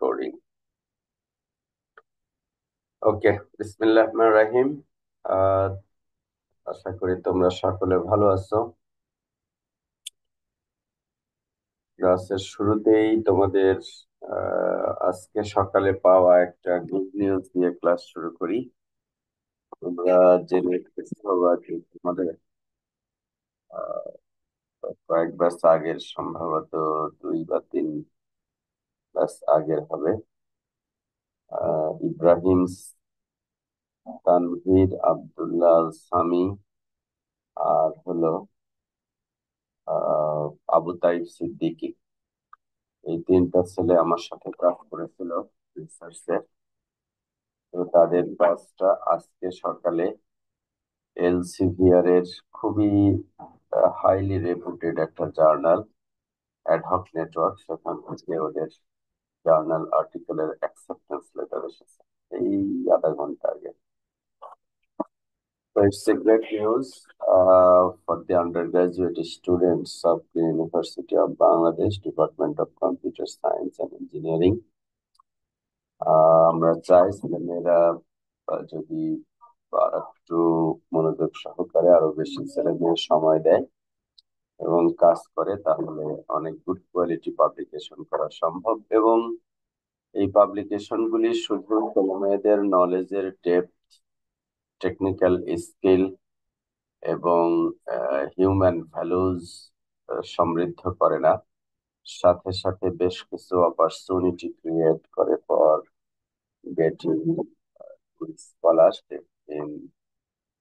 Recording. ওকে, বিসমিল্লাহির রহমানির রহিম। আহ আশা করি তোমরা সকলে ভালো আছো। ক্লাসের শুরুতেই তোমাদের আজকে সকালে পাওয়া একটা গুড নিউজ দিয়ে ক্লাস শুরু করি। তোমরা জেনে খুশি হবা যে তোমাদের আহ, কয়েক ব্যাচ আগের, সম্ভবত 2 বা 3 ব্যাচ আগের হবে, ইব্রাহিম তানভীর, আব্দুল্লাহ আল সামি, আর হলো আবু তাইব সিদ্দিকী। এই 3টা ছেলে আমার সাথে কাজ করেছিল রিসার্চে। তো তাদের কাজটা আজকে সকালে এলসিভিআর এর খুবই হাইলি রেপুটেড একটা জার্নাল, অ্যাডহক নেটওয়ার্ক, সেখান থেকে ওদের জার্নাল আর্টিকেলের অ্যাকসেপ্টেন্স লেটার এসেছে এই আধা ঘন্টা আগে। So it's a great news for the undergraduate students of the University of Bangladesh, Department of Computer Science and Engineering. আমরা চাই ছেলেমেয়েরা যদি আর একটু মনোযোগ সহকারে আরো বেশি ছেলে মেয়ে সময় দেয় এবং কাজ করে, তাহলে অনেক গুড কোয়ালিটি পাবলিকেশন করা সম্ভব। এবং এই পাবলিকেশন গুলি শুধু ছেলে মেয়েদের নলেজের ডেপথ, টেকনিক্যাল স্কিল এবং হিউম্যান ভ্যালুজ সমৃদ্ধ করে না, সাথে সাথে বেশ কিছু অপরচুনিটি ক্রিয়েট করে for getting scholarship in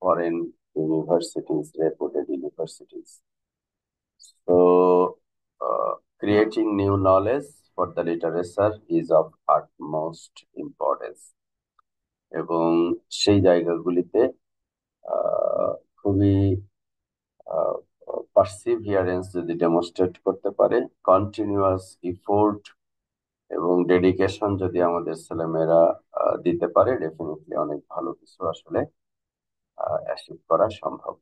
foreign universities, রেপুটেড universities. So, creating new knowledge for the literature is of utmost importance. এবং সেই জায়গাগুলিতে আহ, খুবই পারসিভিয়ারেন্স যদি ডেমনস্ট্রেট করতে পারে, কন্টিনিউয়াস ইফোর্ট এবং ডেডিকেশন যদি আমাদের ছেলেমেয়েরা দিতে পারে, ডেফিনেটলি অনেক ভালো কিছু আসলে অ্যাচিভ করা সম্ভব।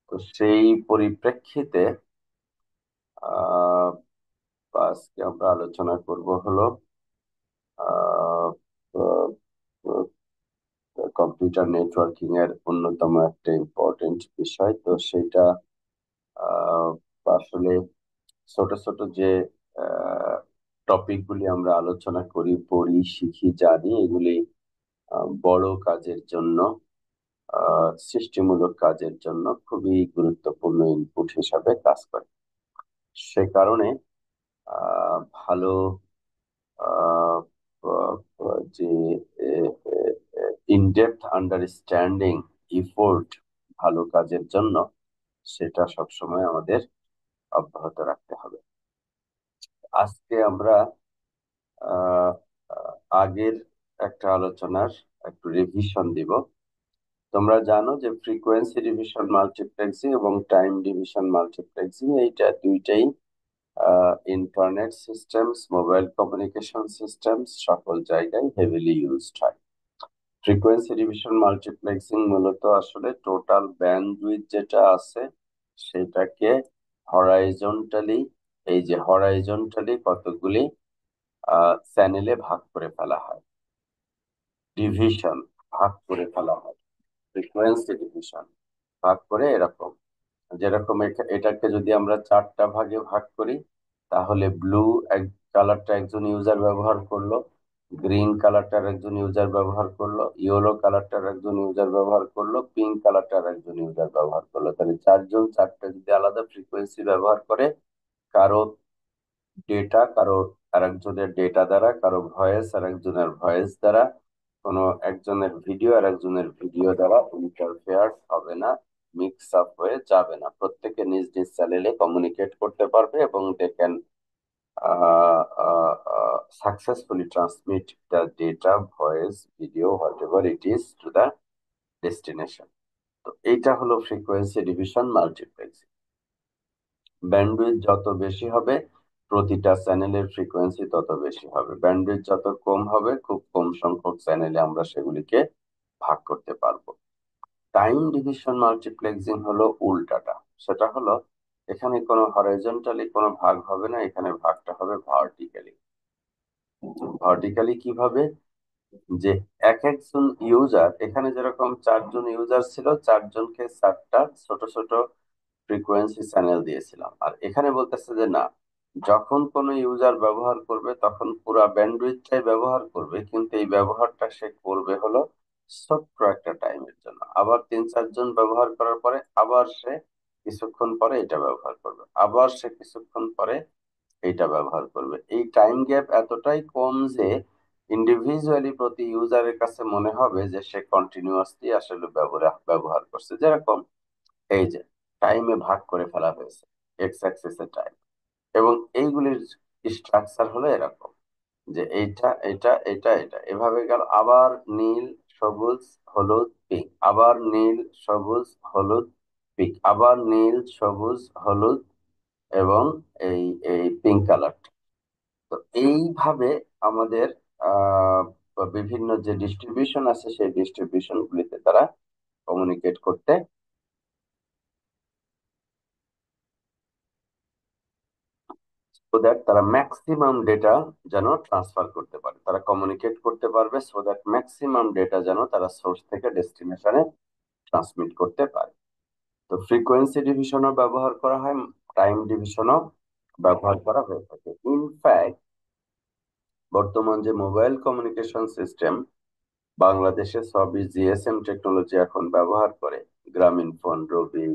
তো সেই পরিপ্রেক্ষিতে আহ আজকে আমরা আলোচনা করব হলো কম্পিউটার নেটওয়ার্কিং এর অন্যতম একটা ইম্পর্টেন্ট বিষয়। তো সেটা আহ, আসলে ছোট ছোট যে টপিক গুলি আমরা আলোচনা করি, পড়ি, শিখি, জানি, এগুলি বড় কাজের জন্য, সৃষ্টিমূলক কাজের জন্য খুবই গুরুত্বপূর্ণ ইনপুট হিসাবে কাজ করে। সে কারণে ভালো আহ, যে ইনডেপথ আন্ডারস্ট্যান্ডিং, ইফোর্ট ভালো কাজের জন্য, সেটা সবসময় আমাদের অব্যাহত রাখতে হবে। আজকে আমরা আহ আগের একটা আলোচনার একটু রিভিশন দিব। তোমরা জানো যে ফ্রিকোয়েন্সি ডিভিশন মাল্টিপ্লেক্সিং এবং টাইম ডিভিশন মাল্টিপ্লেক্সিং, এইটা দুইটাই internet systems, mobile communication systems সকল জায়গায় হেভিলি ইউজড হয়। ফ্রিকোয়েন্সি ডিভিশন মাল্টিপ্লেক্সিং মূলত আসলে টোটাল ব্যান্ডউইথ যেটা আছে সেটাকে হরাইজন্টালি, এই যে হরাইজন্টালি কতগুলি চ্যানেলে ভাগ করে ফেলা হয়, ডিভিশন ভাগ করে ফেলা হয়, ফ্রিকোয়েন্সি ডিভিশন ভাগ করে। এরকম যেরকম এটাকে যদি আমরা 4টা ভাগে ভাগ করি, তাহলে ব্লু কালারটা একজন ইউজার ব্যবহার করলো, গ্রিন কালারটার একজন ইউজার ব্যবহার করলো, ইয়েলো কালারটার একজন ইউজার ব্যবহার করলো, পিঙ্ক কালারটার একজন ইউজার ব্যবহার করলো। তাহলে 4জন 4টা যদি আলাদা ফ্রিকোয়েন্সি ব্যবহার করে, কারো ডেটা কারো আরেকজনের ডেটা দ্বারা, কারো ভয়েস আর একজনের ভয়েস দ্বারা, কোনো একজনের ভিডিও আর একজনের ভিডিও দ্বারা ইন্টারফেয়ার হবে না, মিক্স আপ হয়ে যাবে না। প্রত্যেকে নিজ নিজ চ্যানেলে কমিউনিকেট করতে পারবে এবং they can successfully transmit the data, voice, video, whatever it is to the destination. তো এইটা হলো ফ্রিকোয়েন্সি ডিভিশন মাল্টিপ্লেক্সিং। ব্যান্ডউইথ যত বেশি হবে, প্রতিটা চ্যানেলের ফ্রিকোয়েন্সি তত বেশি হবে। ব্যান্ডউইথ যত কম হবে, খুব কম সংখ্যক চ্যানেলে আমরা সেগুলিকে ভাগ করতে পারবো। টাইম ডিভিশন মাল্টিপ্লেক্সিং হলো উল্টাটা। সেটা হলো এখানে কোনো হরাইজন্টালি কোনো ভাগ হবে না, এখানে ভাগটা হবে ভার্টিক্যালি। ভার্টিক্যালি কিভাবে? যে এক একজন ইউজার, এখানে যেরকম 4 জন ইউজার ছিল, 4 জনকে 4টা ছোট ছোট ফ্রিকোয়েন্সি চ্যানেল দিয়েছিলাম। আর এখানে বলতেছে যে না, যখন কোনো ইউজার ব্যবহার করবে তখন পুরা ব্যান্ডউইথটাই ব্যবহার করবে, কিন্তু এই ব্যবহারটা সে করবে হলো ছোট্ট একটা টাইমের জন্য। আবার 3-4 জন ব্যবহার করার পরে আবার সে কিছুক্ষণ পরে এটা ব্যবহার করবে, আবার সে কিছুক্ষণ পরে এইটা ব্যবহার করবে। এই টাইম গ্যাপ এতটাই কম যে ইন্ডিভিজুয়ালি প্রতি ইউজারের কাছে মনে হবে যে সে কন্টিনিউয়াসলি আসলে ব্যবহার করছে। যেরকম এই যে টাইমে ভাগ করে ফেলা হয়েছে, এক্স অ্যাক্সিস এর টাইম, এবং এইগুলির স্ট্রাকচার হলো এরকম যে এইটা এটা এটা এটা এভাবে গেল, আবার নীল সবুজ হলুদ পিঙ্ক, আবার নীল সবুজ হলুদ পিঙ্ক, আবার নীল সবুজ হলুদ এবং এই এই পিঙ্ক কালার। তো এইভাবে আমাদের আহ বিভিন্ন যে ডিস্ট্রিবিউশন আছে সেই ডিস্ট্রিবিউশন গুলিতে তারা কমিউনিকেট করতে, সো দ্যাট তারা ম্যাক্সিমাম ডেটা যেন ট্রান্সফার করতে পারে, তারা কমিউনিকেট করতে পারবে, সো দ্যাট ম্যাক্সিমাম ডেটা যেন তারা সোর্স থেকে ডেস্টিনেশনে ট্রান্সমিট করতে পারে। তো ফ্রিকোয়েন্সি ডিভিশনও ব্যবহার করা হয়, টাইম ডিভিশনও ব্যবহার করা হয়ে থাকে। ইনফ্যাক্ট বর্তমান যে মোবাইল কমিউনিকেশন সিস্টেম বাংলাদেশে সবই জিএসএম টেকনোলজি এখন ব্যবহার করে, গ্রামীণ ফোন, রবি,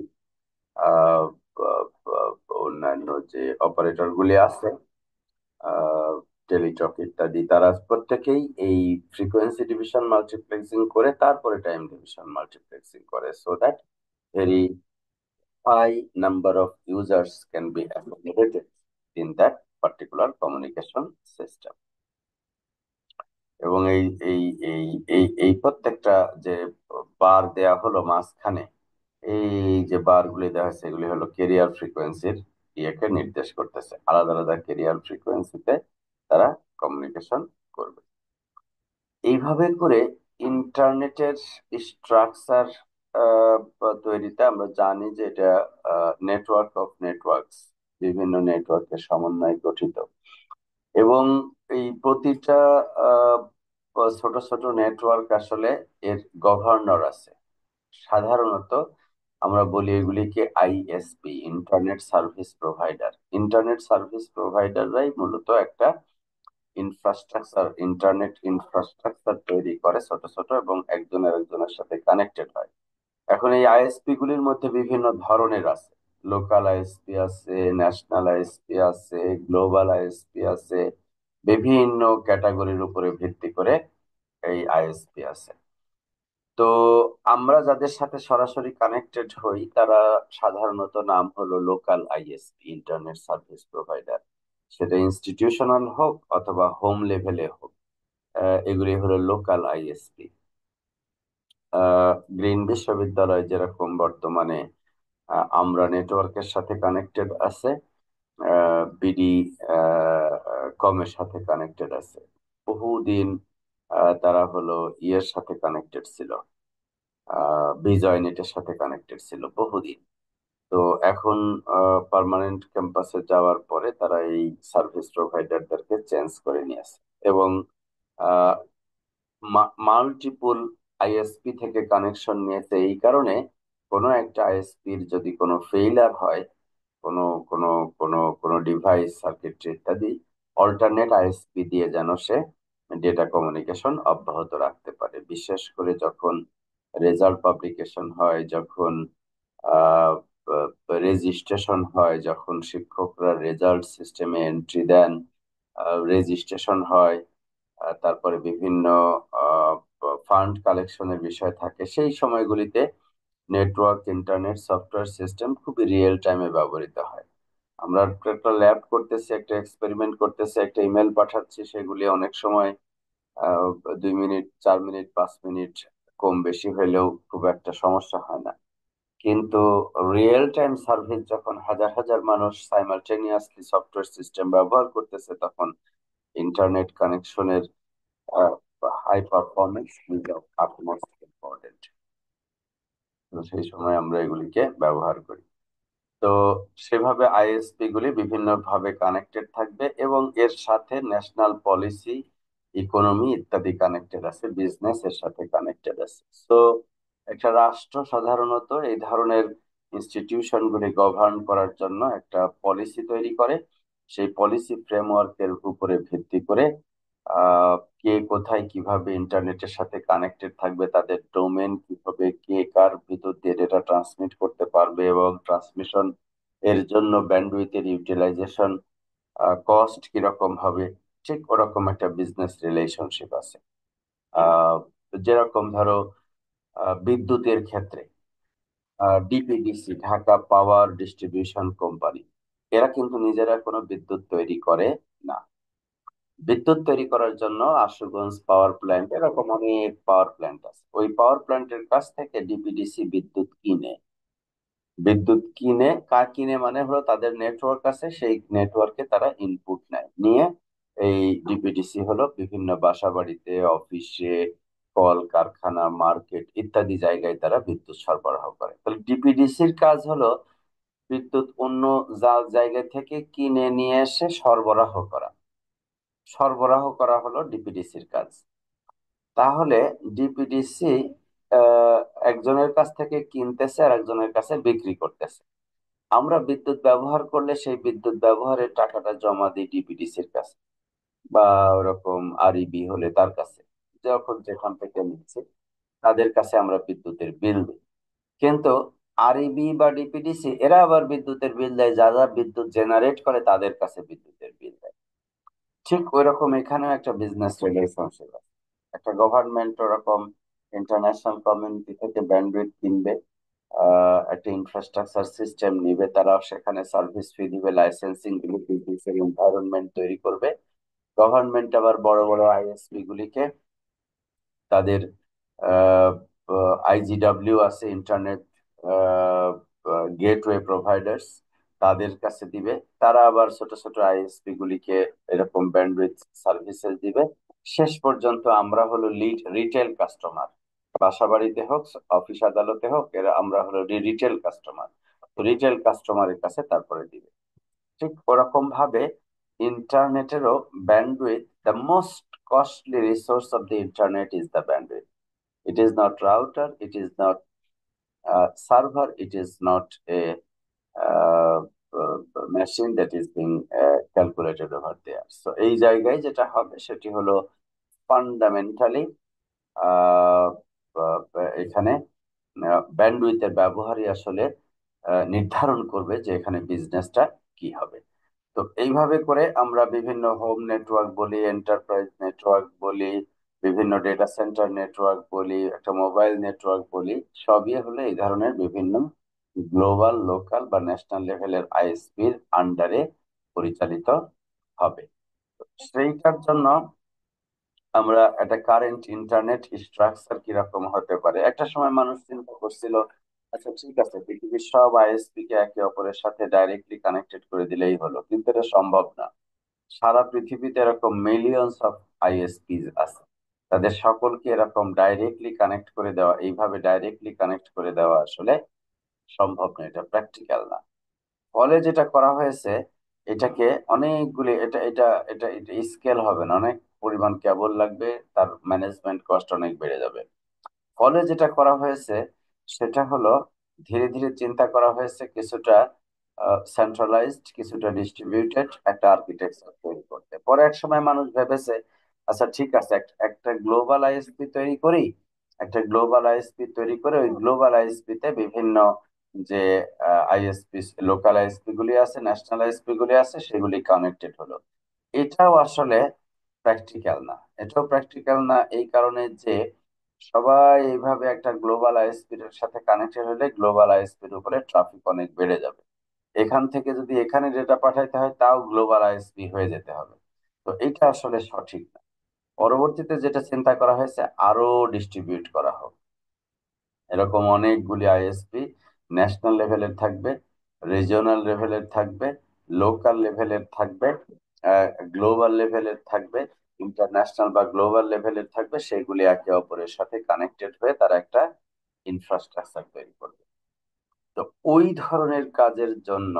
আহ, আহ, আহ, অন্যান্য যে অপারেটর গুলি আছে, টেলিটক ইত্যাদি, তারা প্রত্যেকেই এই ফ্রিকোয়েন্সি ডিভিশন মাল্টিপ্লেক্সিং করে তারপরে টাইম ডিভিশন মাল্টিপ্লেক্সিং করে, so that very high number of users can be accommodated in that particular communication system। এবং এই এই এই এই এই প্রত্যেকটা যে বার দেয়া হলো মাঝখানে, এই যে বার গুলি দেওয়া হয়েছে এগুলি হলো কেরিয়ার ফ্রিকোয়েন্সির ইয়েকে নির্দেশ করতেছে, আলাদা আলাদা কেরিয়ার ফ্রিকোয়েন্সিতে তারা কমিউনিকেশন করবে। এইভাবে করে ইন্টারনেটের স্ট্রাকচার তৈরিতে আমরা জানি যে এটা নেটওয়ার্ক অফ নেটওয়ার্কস, বিভিন্ন নেটওয়ার্কের সমন্বয়ে গঠিত। এবং এই প্রতিটা আহ, ছোট ছোট নেটওয়ার্ক আসলে এর গভর্নর আছে। সাধারণত আমরা বলি এগুলিকে ISP, internet service provider. Internet service প্রোভাইডাররাই মূলত একটা ইনফ্রাস্ট্রাকচার, ইন্টারনেট ইনফ্রাস্ট্রাকচার তৈরি করে ছোট ছোট, এবং একজনের একজনের সাথে কানেক্টেড হয়। এখন এই আইএসপি গুলির মধ্যে বিভিন্ন ধরনের আছে, লোকাল আইএসপি আছে, ন্যাশনাল আইএসপি আছে, গ্লোবাল আইএসপি আছে, বিভিন্ন ক্যাটাগরির উপরে ভিত্তি করে এই আইএসপি আছে। তো আমরা যাদের সাথে সরাসরি কানেক্টেড হই তারা সাধারণত নাম হলো local ISP, internet service provider. সেটা ইনস্টিটিউশনাল হোক অথবা হোম লেভেলে হোক, এগুলি হলো লোকাল আইএসপি। গ্রিন বিশ্ববিদ্যালয় যেরকম বর্তমানে আমরা নেটওয়ার্কের সাথে কানেক্টেড আছে, বিডি কমের সাথে কানেক্টেড আছে। বহুদিন তারা হলো ইয়ের সাথে কানেক্টেড ছিল, বিজয় নেটের সাথে কানেক্টেড ছিল বহুদিন। তো এখন পার্মানেন্ট ক্যাম্পাসে যাওয়ার পরে তারা এই সার্ভিস প্রোভাইডারদেরকে চেঞ্জ করে নিয়েছে, এবং মাল্টিপল আইএসপি থেকে কানেকশন নিয়েছে। এই কারণে কোনো একটা আইএসপির যদি কোনো ফেইলার হয়, কোনো কোনো কোনো ডিভাইস, সার্কিটরি ইত্যাদি, অল্টারনেট আইএসপি দিয়ে যেন সে ডেটা কমিউনিকেশন অব্যাহত রাখতে পারে। বিশেষ করে যখন রেজাল্ট পাবলিকেশন হয়, যখন রেজিস্ট্রেশন হয়, যখন শিক্ষকরা রেজাল্ট সিস্টেমে এন্ট্রি দেন, রেজিস্ট্রেশন হয়, তারপরে বিভিন্ন ফান্ড কালেকশনের বিষয় থাকে, সেই সময়গুলিতে নেটওয়ার্ক, ইন্টারনেট, সফটওয়্যার সিস্টেম খুবই রিয়েল টাইমে ব্যবহৃত হয়। আমরা একটা ল্যাব করতেছি, একটা এক্সপেরিমেন্ট করতেছি, একটা ইমেল পাঠাচ্ছি, সেগুলি অনেক সময় আহ 2 মিনিট, 4 মিনিট, 5 মিনিট কম বেশি হলেও খুব একটা সমস্যা হয় না। কিন্তু রিয়েল টাইম সার্ভিস যখন হাজার হাজার মানুষ সাইমালটেনিয়াসলি সফটওয়্যার সিস্টেম ব্যবহার করতেছে, তখন ইন্টারনেট কানেকশনের high performance is of utmost important. তো সেই সময় আমরা এগুলিকে ব্যবহার করি। তো সেভাবে আইএসপি গুলি বিভিন্ন ভাবে কানেক্টেড থাকবে এবং এর সাথে ন্যাশনাল পলিসি, ইকোনমি ইত্যাদি কানেক্টেড আছে, বিজনেস এর সাথে কানেক্টেড আছে। তো একটা রাষ্ট্র সাধারণত এই ধরনের ইনস্টিটিউশন গুলি গভর্ন করার জন্য একটা পলিসি তৈরি করে। সেই পলিসি ফ্রেমওয়ার্কের উপরে ভিত্তি করে কে কোথায় কিভাবে ইন্টারনেটের সাথে কানেক্টেড থাকবে, তাদের ডোমেন কিভাবে, কে কার ভিতর দিয়ে ডেটা ট্রান্সমিট করতে পারবে, এবং ট্রান্সমিশন এর জন্য ব্যান্ডউইথের ইউটিলাইজেশন কস্ট কিরকম হবে, ঠিক ওরকম একটা বিজনেস রিলেশনশিপ আছে। আহ যেরকম ধরো বিদ্যুতের ক্ষেত্রে DPDC, Dhaka power distribution company, এরা কিন্তু নিজেরা কোনো বিদ্যুৎ তৈরি করে না। বিদ্যুৎ তৈরি করার জন্য আশুগঞ্জ পাওয়ার প্ল্যান্ট, এরকম অনেক পাওয়ার প্ল্যান্ট আছে, ওই পাওয়ার প্ল্যান্টের কাছ থেকে ডিপিডিসি বিদ্যুৎ কিনে কিনে মানে হলো তাদের নেটওয়ার্ক আছে, সেই নেটওয়ার্কে তারা ইনপুট নেয়, নিয়ে এই ডিপিডিসি হলো বিভিন্ন বাসা বাড়িতে, অফিসে, কল কারখানা, মার্কেট ইত্যাদি জায়গায় তারা বিদ্যুৎ সরবরাহ করে। তাহলে ডিপিডিসির কাজ হলো বিদ্যুৎ অন্য জায়গা থেকে কিনে নিয়ে এসে সরবরাহ করা হলো ডিপিডিসির কাজ। তাহলে ডিপিডিসি একজনের কাছ থেকে কিনতেছে আর একজনের কাছে বিক্রি করতেছে। আমরা বিদ্যুৎ ব্যবহার করলে সেই বিদ্যুৎ ব্যবহারের টাকাটা জমা দিই ডিপিডিসির কাছে, বা ওরকম আরইবি হলে তার কাছে, যখন যেখান থেকে নিচ্ছে তাদের কাছে আমরা বিদ্যুতের বিল দিই। কিন্তু আরইবি বা ডিপিডিসি এরা আবার বিদ্যুতের বিল দেয় যারা বিদ্যুৎ জেনারেট করে তাদের কাছে বিদ্যুতের বিল দেয়। ঠিক ওইরকম এখানেও একটা বিজনেস রিলেশনশিপ আছে। একটা গভর্নমেন্ট ওরকম ইন্টারন্যাশনাল কমিউনিটি থেকে ব্যান্ডউইথ কিনবে, একটা ইনফ্রাস্ট্রাকচার সিস্টেম নিবে, তারা সেখানে সার্ভিস ফি দিবে, লাইসেন্সিং দিবে, বিজনেসের এনভায়রনমেন্ট তৈরি করবে। গভর্নমেন্ট আবার বড় বড় আইএসপি গুলিকে তাদের আইজিডব্লিউ আছে, ইন্টারনেট গেটওয়ে প্রোভাইডার্স, তাদের কাছে দিবে। তারা আবার ছোট ছোট আইএসপি গুলিকে এরকম ব্যান্ডউইথ সার্ভিসেস দিবে। শেষ পর্যন্ত আমরা হলো লিড রিটেল কাস্টমার, বাসা বাড়িতে হোক, অফিস আদালতে হোক, এরা আমরা হলো রিটেল কাস্টমার। রিটেল কাস্টমারের কাছে তারপরে দিবে। ঠিক ওরকম ভাবে ইন্টারনেটেরও bandwidth, the most costly resource of the internet is the bandwidth. It is not router, it is not server, it is not a uh, machine that is being calculated over there. So এই জায়গায় যেটা হবে সেটি হলো fundamentally এখানে ব্যান্ডউইথের ব্যবহারই আসলে নির্ধারণ করবে যে এখানে বিজনেসটা কি হবে। তো এইভাবে করে আমরা বিভিন্ন হোম নেটওয়ার্ক বলি, এন্টারপ্রাইজ নেটওয়ার্ক বলি, বিভিন্ন ডেটা সেন্টার নেটওয়ার্ক বলি, একটা মোবাইল নেটওয়ার্ক বলি, সবই হলো এই ধরনের বিভিন্ন গ্লোবাল, লোকাল বা ন্যাশনাল লেভেলের আইএসপির আন্ডারে পরিচালিত হবে। সেইটার জন্য আমরা একটা কারেন্ট ইন্টারনেট স্ট্রাকচার কিরকম হতে পারে, একটা সময় মানুষ চিন্তা করছিল, আচ্ছা ঠিক আছে পৃথিবীর সব আইএসপি কে একে অপরের সাথে ডাইরেক্টলি কানেক্টেড করে দিলেই হলো, কিন্তু এটা সম্ভব না। সারা পৃথিবীতে এরকম মিলিয়নস অফ আইএসপিস আছে, তাদের সকলকে এরকম ডাইরেক্টলি কানেক্ট করে দেওয়া, এইভাবে ডাইরেক্টলি কানেক্ট করে দেওয়া আসলে সম্ভব না, এটা প্র্যাকটিক্যাল না। ফলে যেটা করা হয়েছে, এটাকে অনেকগুলি, এটা স্কেল হবে না, অনেক পরিমাণ কেবল লাগবে, তার ম্যানেজমেন্ট কস্ট অনেক বেড়ে যাবে। ফলে যেটা করা হয়েছে সেটা হলো ধীরে ধীরে চিন্তা করা হয়েছে কিছুটা সেন্ট্রালাইজড, কিছুটা ডিস্ট্রিবিউটেড একটা আর্কিটেকচার তৈরি করতে। পরে এক সময় মানুষ ভেবেছে, আচ্ছা ঠিক আছে, একটা গ্লোবাল আইএসপি তৈরি করি, একটা গ্লোবাল আইএসপি তৈরি করে ওই গ্লোবাল আইএসপি তে বিভিন্ন যে আইএসপি, লোকাল আইএসপি গুলি আছে, ন্যাশনাল আইএসপি গুলি আছে, সেগুলি কানেক্টেড হলো। এটাও আসলে প্র্যাকটিক্যাল না। এটাও প্র্যাকটিক্যাল না এই কারণে যে সবাই এইভাবে একটা গ্লোবাল আইএসপির সাথে কানেক্টেড হলে গ্লোবাল আইএসপির উপরে ট্রাফিক অনেক বেড়ে যাবে। এখান থেকে যদি এখানে ডেটা পাঠাইতে হয় তাও গ্লোবাল আইএসপি হয়ে যেতে হবে। তো এটা আসলে সঠিক না। পরবর্তীতে যেটা চিন্তা করা হয়েছে, আরো ডিস্ট্রিবিউট করা হোক, এরকম অনেকগুলি আইএসপি ন্যাশনাল লেভেলের থাকবে, রিজিওনাল লেভেলের থাকবে, লোকাল লেভেলের থাকবে, গ্লোবাল লেভেলের থাকবে, ইন্টারন্যাশনাল বা গ্লোবাল লেভেলের থাকবে, সেগুলি একে অপরের সাথে কানেক্টেড হয়ে তারা একটা ইনফ্রাস্ট্রাকচার তৈরি করবে। তো ওই ধরনের কাজের জন্য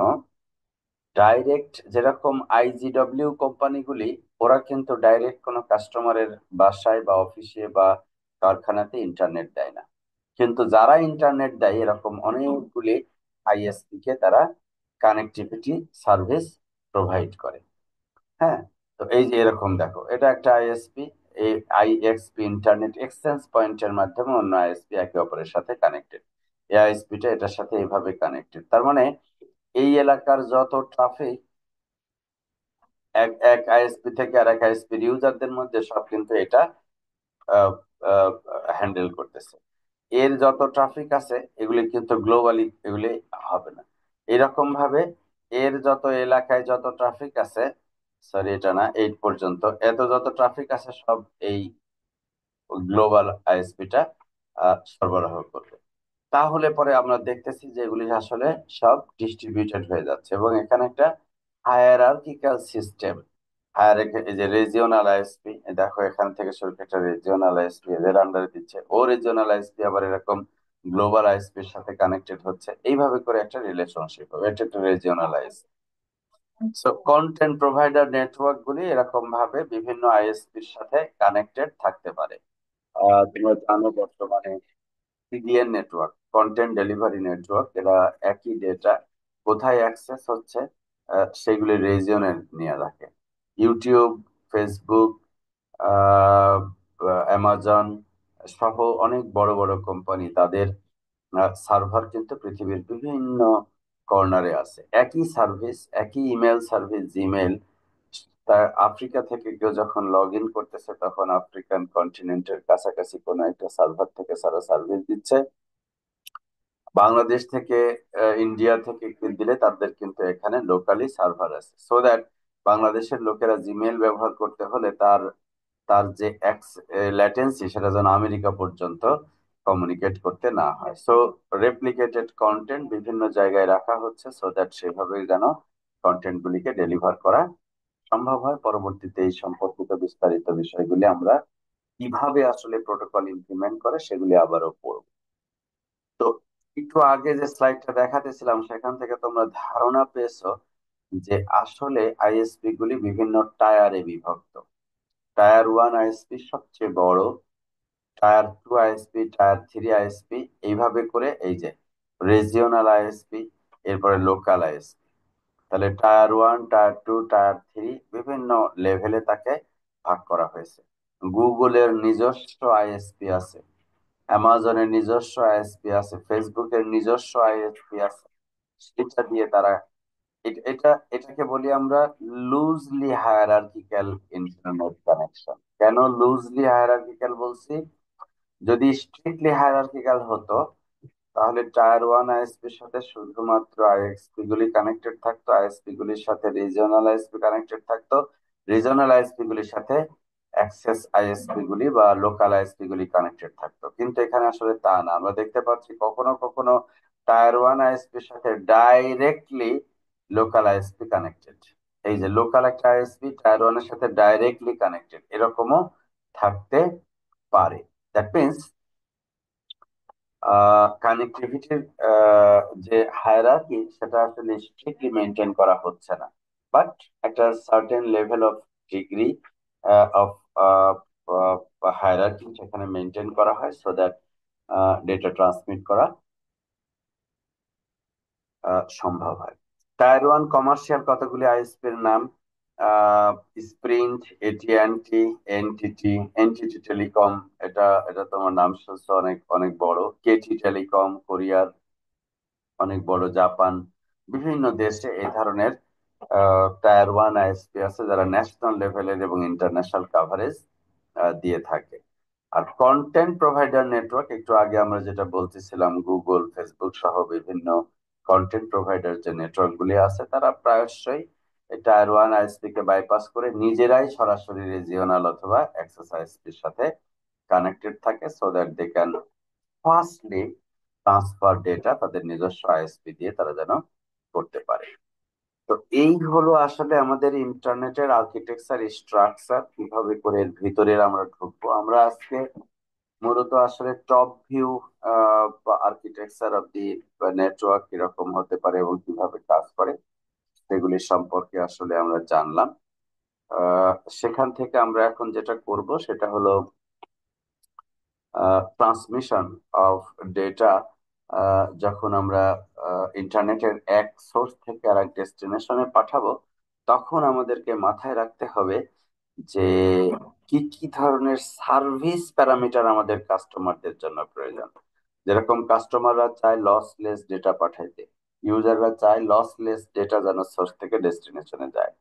ডাইরেক্ট, যেরকম আইজিডব্লিউ কোম্পানিগুলি, ওরা কিন্তু ডাইরেক্ট কোনো কাস্টমারের বাসায় বা অফিসে বা কারখানাতে ইন্টারনেট দেয় না। কিন্তু যারা ইন্টারনেট দেয় এরকম অনেকগুলি আইএসপি কে তারা কানেক্টিভিটি সার্ভিস প্রোভাইড করে। হ্যাঁ, তো এই যে এরকম দেখো, এটা একটা আইএসপি। এই আইএক্সপি ইন্টারনেট এক্সচেঞ্জ পয়েন্টের মাধ্যমে অন্য আইএসপি একে অপরের সাথে কানেক্টেড। এই আইএসপিটা এটার সাথে এইভাবে কানেক্টেড, তার মানে এই এলাকার যত ট্রাফিক এক এক আইএসপি থেকে আর এক আইএসপির ইউজারদের মধ্যে সব কিন্তু এটা হ্যান্ডেল করতেছে। এর যত ট্রাফিক আছে এগুলি কিন্তু গ্লোবালি এগুলি হবে না। এরকম ভাবে এর যত এলাকায় যত ট্রাফিক আছে, সরি এটা না, 8 পর্যন্ত এত যত ট্রাফিক আছে সব এই গ্লোবাল আইএসপিটা সরবরাহ করবে। তাহলে পরে আমরা দেখতেছি যে এগুলি আসলে সব ডিস্ট্রিবিউটেড হয়ে যাচ্ছে এবং এখানে একটা হায়ারার্কিক্যাল সিস্টেম। এই যে রিজিওনাল আইএসপি, দেখো এখান থেকে শুরু করে একটা রিজিওনাল আইএসপি এদের আন্ডারে দিচ্ছে, ও রিজিওনাল আইএসপি আবার এরকম গ্লোবাল আইএসপির সাথে কানেক্টেড হচ্ছে, এইভাবে করে একটা রিলেশনশিপ হবে। এটা একটা regional ISP. So content provider network গুলি এরকম ভাবে বিভিন্ন আইএসপির সাথে কানেক্টেড থাকতে পারে। তোমরা জানো বর্তমানে CDN network, content delivery network, এরা একই ডেটা কোথায় অ্যাক্সেস হচ্ছে সেগুলি রিজিয়নে নিয়ে রাখে। ইউটিউব, ফেসবুক, অ্যামাজন সহ অনেক বড় বড় কোম্পানি, তাদের সার্ভার কিন্তু পৃথিবীর বিভিন্ন কর্নারে আছে। একই সার্ভিস, একই ইমেল সার্ভিস, জিমেল, তার আফ্রিকা থেকে কেউ যখন লগ ইন করতেছে তখন আফ্রিকান কন্টিনেন্টের কাছাকাছি কোনো একটা সার্ভার থেকে সারা সার্ভিস দিচ্ছে। বাংলাদেশ থেকে, ইন্ডিয়া থেকে দিলে তাদের কিন্তু এখানে লোকালি সার্ভার আছে, সো দ্যাট বাংলাদেশের লোকেরা জিমেল ব্যবহার করতে হলে তার তার যে ল্যাটেন্সি সেটা যেন আমেরিকা পর্যন্ত কমিউনিকেট করতে না হয়। সো রেপ্লিকেটেড কন্টেন্ট বিভিন্ন জায়গায় রাখা হচ্ছে, সো দ্যাট সেভাবে যেন কন্টেন্ট গুলিকে ডেলিভার করা সম্ভব হয়। পরবর্তীতে এই সম্পর্কিত বিস্তারিত বিষয়গুলি আমরা কিভাবে আসলে প্রোটোকল ইমপ্লিমেন্ট করে সেগুলি আবারও পড়ব। তো একটু আগে যে স্লাইডটা দেখাতেছিলাম সেখান থেকে তোমরা ধারণা পেয়েছো যে আসলে আইএসপি গুলি বিভিন্ন টায়ারে বিভক্ত। টায়ার ওয়ান আইএসপি সবচেয়ে বড়, tier two ISP, tier three ISP, এইভাবে করে এই যে রিজিওনাল আইএসপি, এরপরে লোকাল আইএসপি। তাহলে tier one, tier two, tier three, বিভিন্ন লেভেলে তাকে ভাগ করা হয়েছে। গুগলের নিজস্ব আইএসপি আছে, অ্যামাজনের নিজস্ব আইএসপি আছে, ফেসবুকের নিজস্ব আইএসপি আছে। সেটা দিয়ে তারা এটাকে বলি আমরা লুজলি হায়ারার্কিক্যাল ইন্টারনেট কানেকশন। কেন লুজলি হায়ারার্কিক্যাল বলছি? যদি স্ট্রিক্টলি হায়ারার্কিক্যাল হতো তাহলে টায়ার ওয়ান আইএসপির সাথে শুধুমাত্র আইএসপি গুলি কানেক্টেড থাকতো, আইএসপি গুলির সাথে রিজিওনাল আইএসপি কানেক্টেড থাকতো, রিজিওনাল আইএসপি গুলির সাথে অ্যাক্সেস আইএসপি গুলি বা লোকাল আইএসপি গুলি কানেক্টেড থাকতো। কিন্তু এখানে আসলে তা না, আমরা দেখতে পাচ্ছি কখনো কখনো টায়ার ওয়ান আইএসপির সাথে ডাইরেক্টলি লোকাল আইএসপি কানেক্টেড। এই যে লোকাল একটা আইএসপি টায়ার ওয়ানের সাথে ডাইরেক্টলি কানেক্টেড, এরকমও থাকতে পারে। দ্যাট মিনস কানেক্টিভিটির যে হায়ারার্কি সেটা আসলে স্ট্রিক্টলি মেনটেন করা হচ্ছে না, বাট একটা certain level of degree of hierarchy সেখানে মেনটেন করা হয়, সো দ্যাট ডেটা ট্রান্সমিট করা সম্ভব হয়। টায়ার ওয়ান কমার্শিয়াল কতগুলি আইএসপির নাম: স্প্রিন্ট, এটিএনটি, এনটিটি, এনটিটি টেলিকম, এটা এটা তোমার নাম শুনছো, অনেক অনেক বড়। কেটি টেলিকম কোরিয়ার, অনেক বড়। জাপান, বিভিন্ন দেশে এই ধরনের টায়ার ওয়ান আইএসপি আছে যারা ন্যাশনাল লেভেলের এবং ইন্টারন্যাশনাল কাভারেজ দিয়ে থাকে। আর কন্টেন্ট প্রোভাইডার নেটওয়ার্ক, একটু আগে আমরা যেটা বলতেছিলাম, গুগল, ফেসবুক সহ বিভিন্ন কন্টেন্ট প্রোভাইডার যে নেটওয়ার্ক গুলি আছে তারা প্রায়শই টায়ার ওয়ান আইএসপি কে বাইপাস করে নিজেরাই সরাসরি রিজিওনাল অথবা অ্যাক্সেস আইএসপির সাথে কানেক্টেড থাকে, so that they can fastly transfer data তাদের নিজস্ব আইএসপি দিয়ে তারা যেন করতে পারে। তো এই হলো আসলে আমাদের ইন্টারনেটের আর্কিটেকচার স্ট্রাকচার, কিভাবে করে এর ভিতরে আমরা ঢুকবো। আমরা আজকে মূলত আসলে টপ ভিউ বা আর্কিটেকচার অফ দি নেটওয়ার্ক কিরকম হতে পারে এবং কিভাবে কাজ করে সেগুলি সম্পর্কে আসলে আমরা জানলাম। আহ, সেখান থেকে আমরা এখন যেটা করব সেটা হলো ট্রান্সমিশন অফ ডেটা। যখন আমরা ইন্টারনেটের এক সোর্স থেকে আরেক ডেস্টিনেশনে পাঠাবো, তখন আমাদেরকে মাথায় রাখতে হবে যে কি কি ধরনের সার্ভিস প্যারামিটার আমাদের কাস্টমারদের জন্য প্রয়োজন। যেরকম কাস্টমাররা চায় লসলেস ডেটা পাঠাইতে, ইউজাররা চায় লসলেস ডেটা যেন সোর্স থেকে ডেস্টিনেশনে যায়,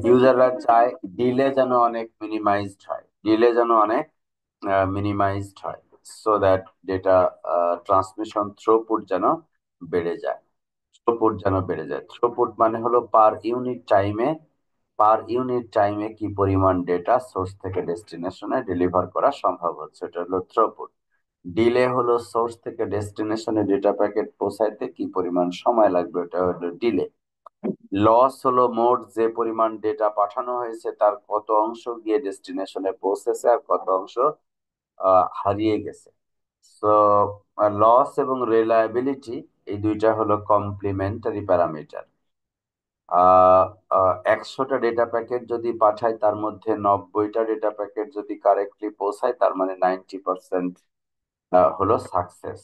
ইউজাররা চায় ডিলে যেন অনেক মিনিমাইজড হয়, ডিলে যেন অনেক মিনিমাইজড হয়, so that data transmission throughput যেন বেড়ে যায়। থ্রুপুট যেন বেড়ে যায়, থ্রুপুট মানে হলো পার ইউনিট টাইমে কি পরিমাণ ডেটা সোর্স থেকে ডেস্টিনেশনে ডেলিভার করা সম্ভব হচ্ছে, এটা হলো থ্রুপুট। ডিলে হলো সোর্স থেকে ডেস্টিনেশনে ডেটা প্যাকেট পৌঁছাইতে কি পরিমাণ সময় লাগবে, এটা হলো ডিলে। লস হলো মোট যে পরিমাণ ডেটা পাঠানো হয়েছে তার কত অংশ গিয়ে ডেস্টিনেশনে পৌঁছেছে আর কত অংশ হারিয়ে গেছে। সো লস এবং রিলায়েবিলিটি এই দুইটা হলো কমপ্লিমেন্টারি প্যারামিটার। 100টা ডেটা প্যাকেট যদি পাঠায় তার মধ্যে 90টা ডেটা প্যাকেট যদি কারেক্টলি পৌঁছায় তার মানে 90% হলো সাকসেস।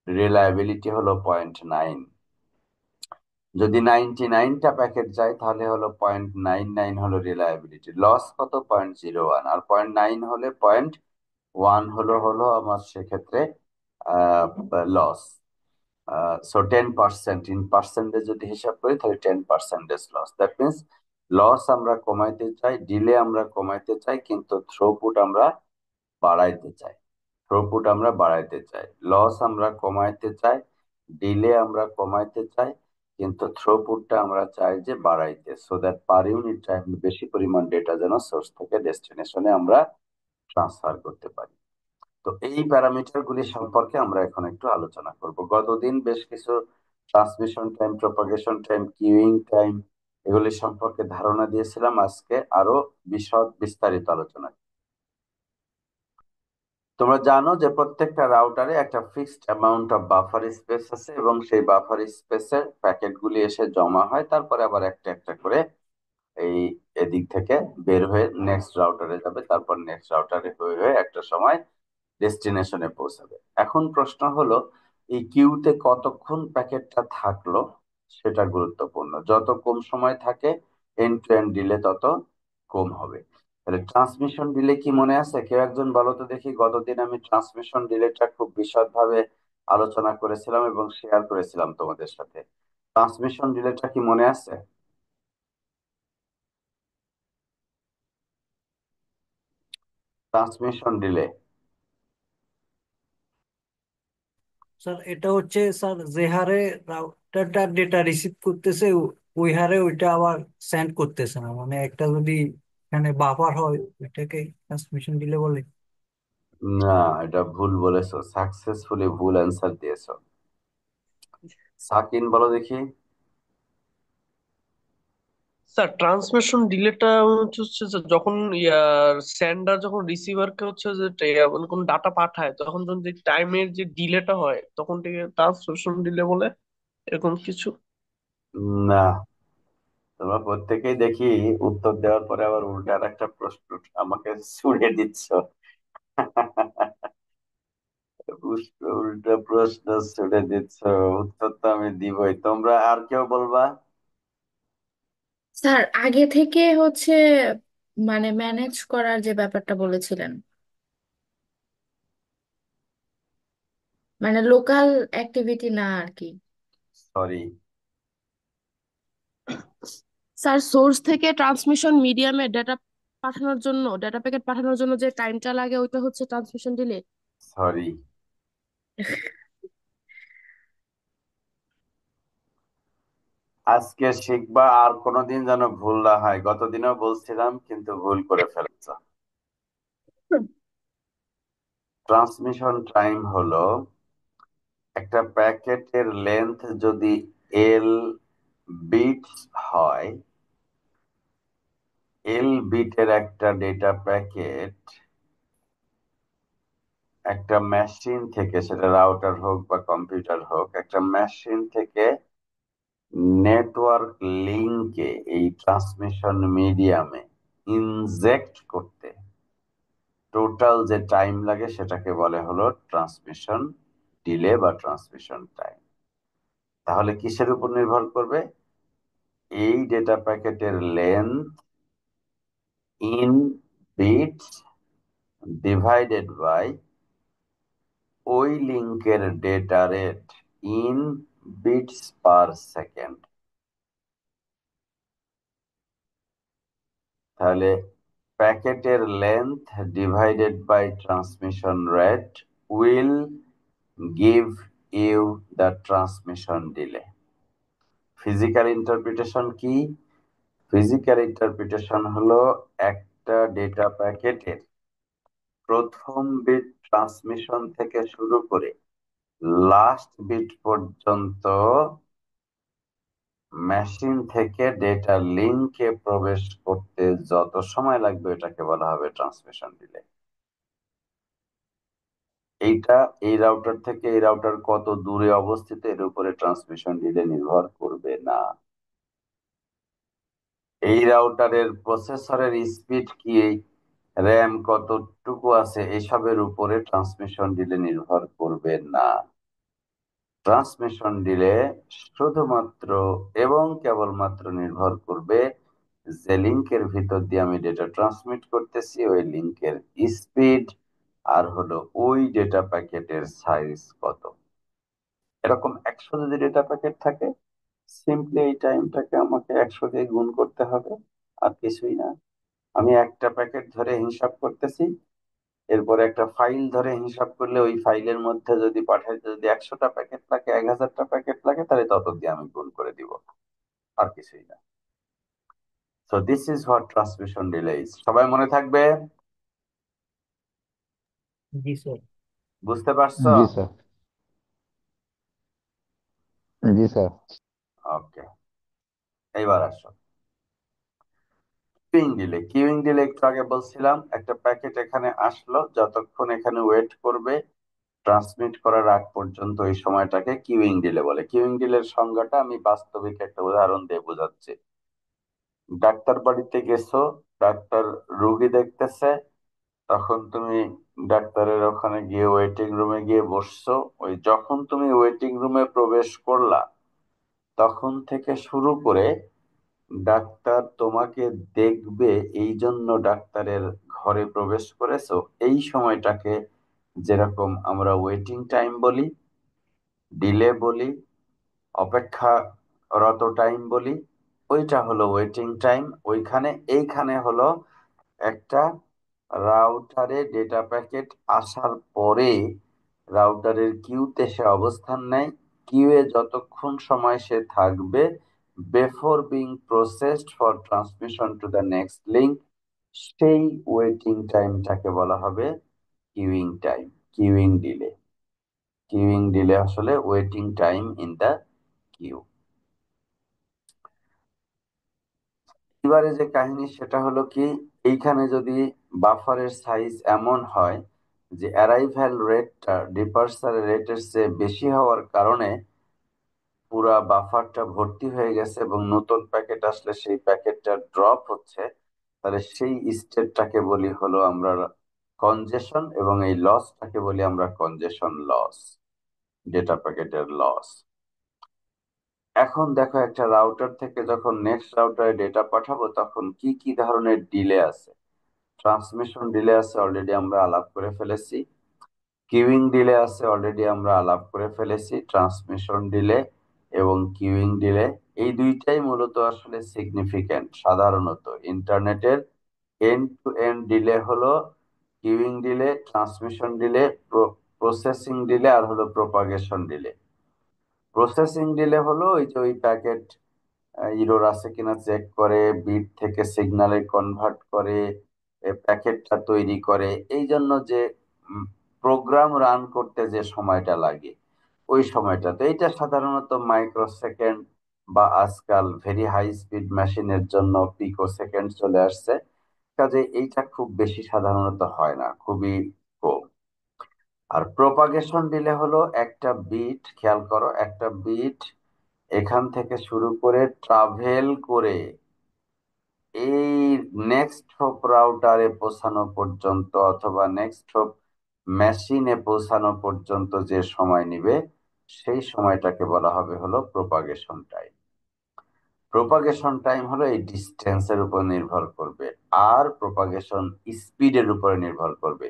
রিলায়েবিলিটি হলো 0.9। যদি 99টা প্যাকেট যায় তাহলে হলো 0.99 হলো রিলায়েবিলিটি। লস কত? 0.01। আর 0.9 হলে 0.1 হলো হলো আমার সেক্ষেত্রে লস। সো 10%, ইন পার্সেন্টেজ যদি হিসাব করি তাহলে 10% লস। দ্যাট মিনস লস আমরা কমাইতে চাই, ডিলে আমরা কমাইতে চাই, কিন্তু থ্রুপুট আমরা বাড়াইতে চাই। থ্রুপুট আমরা বাড়াইতে চাই, লস আমরা কমাইতে চাই, ডিলে আমরা কমাইতে চাই, কিন্তু থ্রুপুটটা আমরা চাই যে বাড়াইতে, so that per unit time বেশি পরিমাণ ডেটা যেন সোর্স থেকে ডেস্টিনেশনে আমরা ট্রান্সফার করতে পারি। তো এই প্যারামিটার গুলি সম্পর্কে আমরা এখন একটু আলোচনা করব। গতদিন বেশ কিছু transmission time, propagation time, queueing time এগুলি সম্পর্কে ধারণা দিয়েছিলাম। আজকে আরো বিশদ বিস্তারিত আলোচনা। তোমরা জানো যে প্রত্যেকটা রাউটারে একটা fixed amount of buffer space আছে এবং সেই বাফার স্পেসের প্যাকেট গুলি এসে জমা হয়, তারপরে আবার একটা একটা করে এই এদিক থেকে বের হয়ে নেক্সট রাউটারে যাবে, তারপর নেক্সট রাউটারে হয়ে হয়ে একটা সময় ডেস্টিনেশনে পৌঁছাবে। এখন প্রশ্ন হলো এই কিউতে কতক্ষণ প্যাকেটটা থাকলো সেটা গুরুত্বপূর্ণ। যত কম সময় থাকে এন্ড টু এন্ড ডিলে তত কম হবে। তাহলে ট্রান্সমিশন ডিলে কি মনে আছে? কেউ একজন বলো তো দেখি। গতদিন আমি ট্রান্সমিশন ডিলেটা খুব বিশদভাবে আলোচনা করেছিলাম এবং শেয়ার করেছিলাম তোমাদের সাথে। ট্রান্সমিশন ডিলেটা কি মনে আছে? ট্রান্সমিশন ডিলে স্যার এটা হচ্ছে স্যার যে হারে রাউটারটা ডেটা রিসিভ করতেছে ওই হারে ওইটা আবার সেন্ড করতেছে না, মানে একটা যদি এখানে বাফার হয় ওইটাকে ট্রান্সমিশন দিলে বলে। না, এটা ভুল বলেছো, সাকসেসফুলি ভুল অ্যান্সার দিয়েছো। সাকিন বলো দেখি। স্যার ট্রান্সমিশন ডিলেটা হচ্ছে যে যখন সেন্ডার যখন রিসিভারকে হচ্ছে যে মানে কোন ডাটা পাঠায় তখন যখন যে টাইমের যে ডিলেটা হয় তখন থেকে ট্রান্সমিশন ডিলে বলে, এরকম কিছু। না, তোমরা প্রত্যেকেই দেখি উত্তর দেওয়ার পরে আবার উল্টা আর একটা প্রশ্ন আমাকে ছুড়ে দিচ্ছ। উল্টা প্রশ্ন ছুড়ে দিচ্ছ, উত্তর তো আমি দিবই। তোমরা আর কেউ বলবা? স্যার আগে থেকে হচ্ছে মানে ম্যানেজ করার যে ব্যাপারটা বলেছিলেন, মানে লোকাল অ্যাক্টিভিটি না আর কি। সরি। স্যার সোর্স থেকে ট্রান্সমিশন মিডিয়ামে ডেটা প্যাকেট পাঠানোর জন্য যে টাইমটা লাগে ওইটা হচ্ছে ট্রান্সমিশন ডিলে। সরি। আজকে শিখবা, আর কোনোদিন যেন ভুল না হয়। গতদিনও বলছিলাম কিন্তু ভুল করে ফেলেছ। ট্রান্সমিশন টাইম হলো একটা প্যাকেটের লেন্থ যদি এল বিট হয়, এল বিটের একটা ডেটা প্যাকেট একটা মেশিন থেকে, সেটা রাউটার হোক বা কম্পিউটার হোক, একটা মেশিন থেকে নেটওয়ার্ক লিংকে এই ট্রান্সমিশন মিডিয়ামে ইনজেক্ট করতে টোটাল যে টাইম লাগে সেটাকে বলে হলো ট্রান্সমিশন ডিলে বা ট্রান্সমিশন টাইম। তাহলে কিসের উপর নির্ভর করবে? এই ডেটা প্যাকেটের length in bits divided by ওই লিংকের data rate in bits per second. তাহলে প্যাকেটের length divided by transmission rate will give you the transmission delay. Physical interpretation কি? ফিজিক্যাল ইন্টারপ্রিটেশন হলো একটা ডেটা প্যাকেটের প্রথম বিট ট্রান্সমিশন থেকে শুরু করে লাস্ট বিট পর্যন্ত মেশিন থেকে ডেটা লিংকে প্রবেশ করতে যত সময় লাগবে এটাকে বলা হবে ট্রান্সমিশন ডিলে। এইটা এই রাউটার থেকে এই রাউটার কত দূরে অবস্থিত এর উপরে ট্রান্সমিশন ডিলে নির্ভর করবে না। এই রাউটারের প্রসেসরের স্পিড কি, র্যাম কতটুকু আছে, এসবের উপরে ট্রান্সমিশন ডিলে নির্ভর করবে না। ট্রান্সমিশন ডিলে শুধুমাত্র এবং কেবলমাত্র নির্ভর করবে যে লিংকের ভিতর দিয়ে আমি ডেটা ট্রান্সমিট করতেছি ওই লিংকের স্পিড আর হলো ওই ডেটা প্যাকেটের সাইজ কত। এরকম 100 যদি ডেটা প্যাকেট থাকে, সিম্পলি এই টাইমটাকে আমাকে 100 দিয়ে গুণ করতে হবে, আর কিছুই না। আমি একটা প্যাকেট ধরে হিসাব করতেছি, এরপরে একটা ফাইল ধরে হিসাব করলে ওই ফাইলের মধ্যে যদি পাঠাইতে যদি 100টা প্যাকেট লাগে, 1000টা প্যাকেট লাগে, তাহলে তত দিয়ে আমি গুণ করে দিব, আর কিছুই না। So this is what transmission delay is. সবাই মনে থাকবে? জি স্যার। বুঝতে পারছো? জি স্যার। জি স্যার। ওকে, এইবার আসো কিউইং ডিলে। কিউইং ডিলে একটু আগে বলছিলাম, একটা প্যাকেট এখানে আসলো, যতক্ষণ এখানে ওয়েট করবে ট্রান্সমিট করার আগ পর্যন্ত এই সময়টাকে কিউইং ডিলে বলে। কিউইং ডিলের সংজ্ঞাটা আমি বাস্তবিক একটা উদাহরণ দিয়ে বোঝাচ্ছি। ডাক্তার বাড়িতে গেছো, ডাক্তার রুগী দেখতেছে, তখন তুমি ডাক্তারের ওখানে গিয়ে ওয়েটিং রুমে গিয়ে বসছো। ওই যখন তুমি ওয়েটিং রুমে প্রবেশ করলা তখন থেকে শুরু করে ডাক্তার তোমাকে দেখবে এই জন্য ডাক্তারের ঘরে প্রবেশ করেছো, এই সময়টাকে যেরকম আমরা ওয়েটিং টাইম বলি, ডিলে বলি, অপেক্ষারত টাইম বলি, ওইটা হলো ওয়েটিং টাইম। ওইখানে এইখানে হলো একটা রাউটারে ডেটা প্যাকেট আসার পরে রাউটারের কিউতে সে অবস্থান নেয়। কিউয়ে যতক্ষণ সময় সে থাকবে before being processed for transmission to the next link, সেই ওয়েটিং টাইমটাকে বলা হবে queueing time, queueing delay. Queueing delay আসলে waiting time in the queue. এবারে যে কাহিনী সেটা হলো কি, এইখানে যদি বাফারের সাইজ এমন হয় যে অ্যারাইভাল রেটটা ডিপার্চার রেটের চেয়ে বেশি হওয়ার কারণে পুরা বাফারটা ভর্তি হয়ে গেছে এবং নতুন প্যাকেট আসলে সেই প্যাকেটটা ড্রপ হচ্ছে, তাহলে সেই স্টেটটাকে বলি হলো আমরা কনজেশন, এবং এই লসটাকে বলি আমরা কনজেশন লস, ডেটা প্যাকেটের লস। এখন দেখো, একটা রাউটার থেকে যখন নেক্সট রাউটারে ডেটা পাঠাবো তখন কি কি ধরনের ডিলে আছে। ট্রান্সমিশন ডিলে আছে, অলরেডি আমরা আলাপ করে ফেলেছি। কিউইং ডিলে আছে, অলরেডি আমরা আলাপ করে ফেলেছি। ট্রান্সমিশন ডিলে এবং কিউইং ডিলে এই দুইটাই মূলত আসলে সিগনিফিক্যান্ট। সাধারণত ইন্টারনেটের এন্ড টু এন্ড ডিলে হলো queueing delay, transmission delay, processing delay, আর হলো প্রপাগেশন ডিলে। প্রসেসিং ডিলে হলো ওই যে ওই প্যাকেট ইরোর আছে কিনা চেক করে, বিট থেকে সিগন্যালে কনভার্ট করে, প্যাকেটটা তৈরি করে, এই জন্য যে প্রোগ্রাম রান করতে যে সময়টা লাগে ওই সময়টা, তো এইটা সাধারণত মাইক্রো সেকেন্ড বা আজকাল ভেরি হাই স্পিড মেশিনের জন্য পিকো সেকেন্ড চলে আসছে। কাজে এইটা খুব বেশি সাধারণত হয় না, খুবই কম। আর প্রপাগেশন ডিলে হলো একটা বিট, খেয়াল করো, একটা বিট এখান থেকে শুরু করে ট্রাভেল করে এই নেক্সট হপ রাউটারে পৌঁছানো পর্যন্ত অথবা নেক্সট হপ মেশিনে পৌঁছানো পর্যন্ত যে সময় নিবে সেই সময়টাকে বলা হবে হলো প্রপাগেশন টাইম। প্রপাগেশন টাইম হলো এই ডিস্টেন্সের উপর নির্ভর করবে, আর প্রপাগেশন স্পিডের উপরে নির্ভর করবে।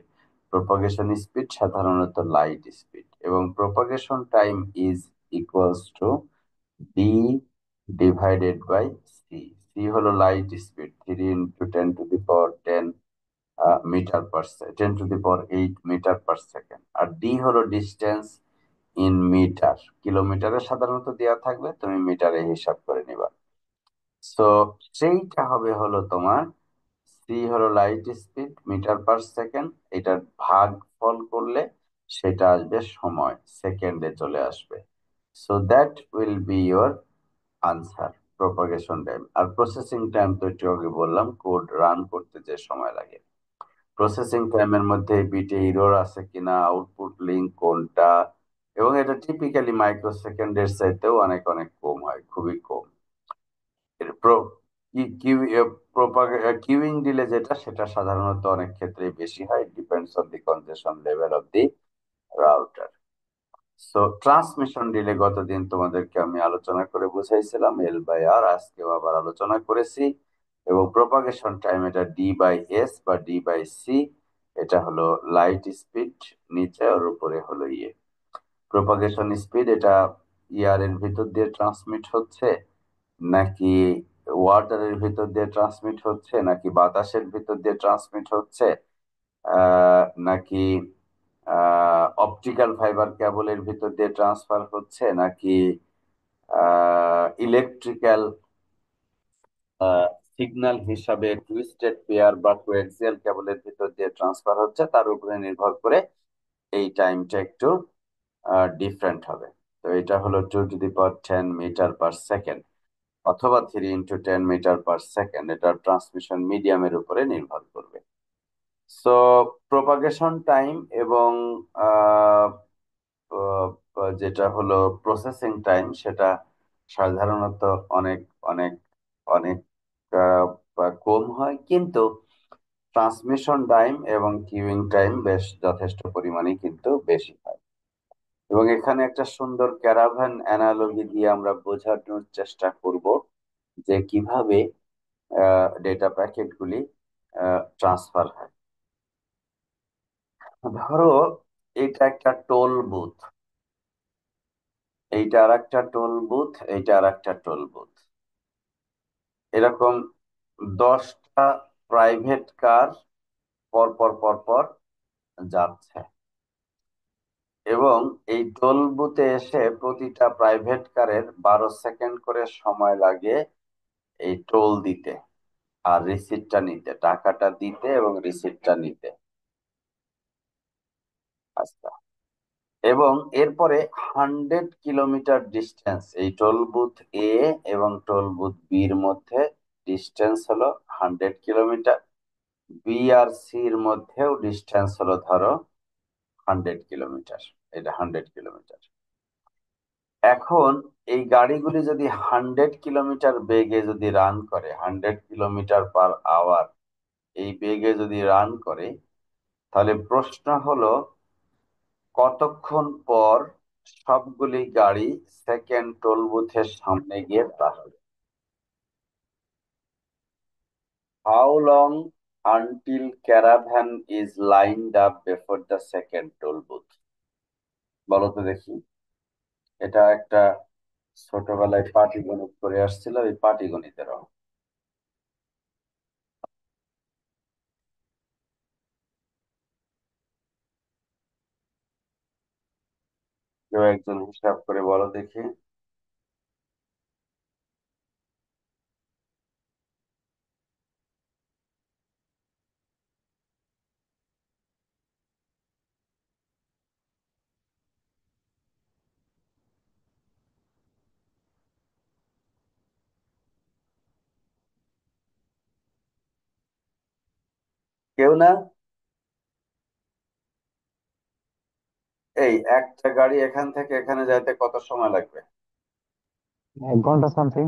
প্রপাগেশন স্পিড সাধারণত লাইট স্পিড, এবং propagation time is equals to D divided by C. C হলো light speed, 3 × 10⁻10 metre per second, 10⁸ metre per second. আর ডি হলো ডিস্টেন্স ইন মিটার, কিলোমিটারে সাধারণত দেওয়া থাকবে, তুমি মিটারে হিসাব করে নিবা। সো সেইটা হবে হলো তোমার, সি হলো light speed meter per second, এটার ভাগ ফল করলে সেটা আসবে সময়, সেকেন্ডে চলে আসবে। So that will be your answer, propagation time. আর প্রসেসিং টাইম তো একটু আগে বললাম, কোড রান করতে যে সময় লাগে। প্রসেসিং টাইমের মধ্যে বিটে এরর আছে কিনা, আউটপুট লিঙ্ক কোনটা, এবং এটা টিপিক্যালি মাইক্রো সেকেন্ডের চাইতেও অনেক অনেক কম হয়, খুবই কম। এর কিউইং ডিলে যেটা, সেটা সাধারণত অনেক ক্ষেত্রে বেশি হয়, depends on the কনজেশন level of the router. So transmission delay গতদিন তোমাদেরকে আমি আলোচনা করে বুঝাইছিলাম L/R, আজকেও আবার আলোচনা করেছি। এবং প্রপাগেশন টাইম এটা D/S বা D/C, এটা হলো লাইট স্পিড, নিচে আর উপরে হলো ইয়ে। প্রপাগেশন স্পিড এটা ইয়ার এর ভিতর দিয়ে ট্রান্সমিট হচ্ছে, নাকি ওয়াটারের ভিতর দিয়ে ট্রান্সমিট হচ্ছে, নাকি বাতাসের ভিতর দিয়ে ট্রান্সমিট হচ্ছে, নাকি অপটিক্যাল ফাইবার কেবলের ভিতর দিয়ে ট্রান্সফার হচ্ছে, নাকি ইলেকট্রিক্যাল সিগন্যাল হিসাবে টুইস্টেড পেয়ার বা কোএক্সিয়াল কেবলের ভিতর দিয়ে ট্রান্সফার হচ্ছে, তার উপরে নির্ভর করে এই টাইমটা একটু ডিফারেন্ট হবে। তো এটা হলো 2⁻10 মিটার পার সেকেন্ড অথবা 3 × 10 মিটার পার সেকেন্ড, এটা ট্রান্সমিশন মিডিয়ামের উপরে নির্ভর করবে। সো প্রপাগেশন টাইম এবং আহ, যেটা হলো প্রসেসিং টাইম, সেটা সাধারণত অনেক অনেক অনেক কম হয়, কিন্তু ট্রান্সমিশন টাইম এবং কিউইং টাইম বেশ যথেষ্ট পরিমাণে কিন্তু বেশি হয়। এবং এখানে একটা সুন্দর ক্যারাভান অ্যানালজি দিয়ে আমরা বোঝানোর চেষ্টা করব যে কিভাবে ডেটা প্যাকেটগুলি ট্রান্সফার হয়। ধরো এটা একটা টোল বুথ, এইটা আর একটা টোল বুথ, এইটা আর একটা টোল বুথ, এরকম 10টা প্রাইভেট কার পর পর পর পর যাচ্ছে, এবং এই টোল বুথে এসে প্রতিটা প্রাইভেট কারের 12 সেকেন্ড করে সময় লাগে এই টোল দিতে আর রিসিপ্টটা নিতে, টাকাটা দিতে এবং রিসিপ্টটা নিতে। আচ্ছা, এবং এরপরে 100 কিলোমিটার ডিস্টেন্স, এই টোল বুথ এ এবং টোল বুথ বির মধ্যে ডিস্টেন্স হলো 100 কিলোমিটার, বি আর সির মধ্যেও ডিস্টেন্স হলো ধরো 100 কিলোমিটার, এটা 100 কিলোমিটার। এখন এই গাড়িগুলি যদি 100 কিলোমিটার বেগে যদি রান করে, 100 কিলোমিটার পার আওয়ার এই বেগে যদি রান করে, তাহলে প্রশ্ন হলো কতক্ষণ পর সবগুলি গাড়ি সেকেন্ড টোল বুথের সামনে গিয়ে দাঁড়াবে। How long until caravan is lined up before the second toll booth? বলো তো দেখি। এটা একটা ছোটবেলায় পাটিগণিত করে আসছিল, এই পাটিগণিতের অঙ্ক। কেউ একজন হিসাব করে বলো দেখি। কেউ না? এই একটা গাড়ি এখান থেকে এখানে যাইতে কত সময় লাগবে? 1 ঘন্টা সামথিং।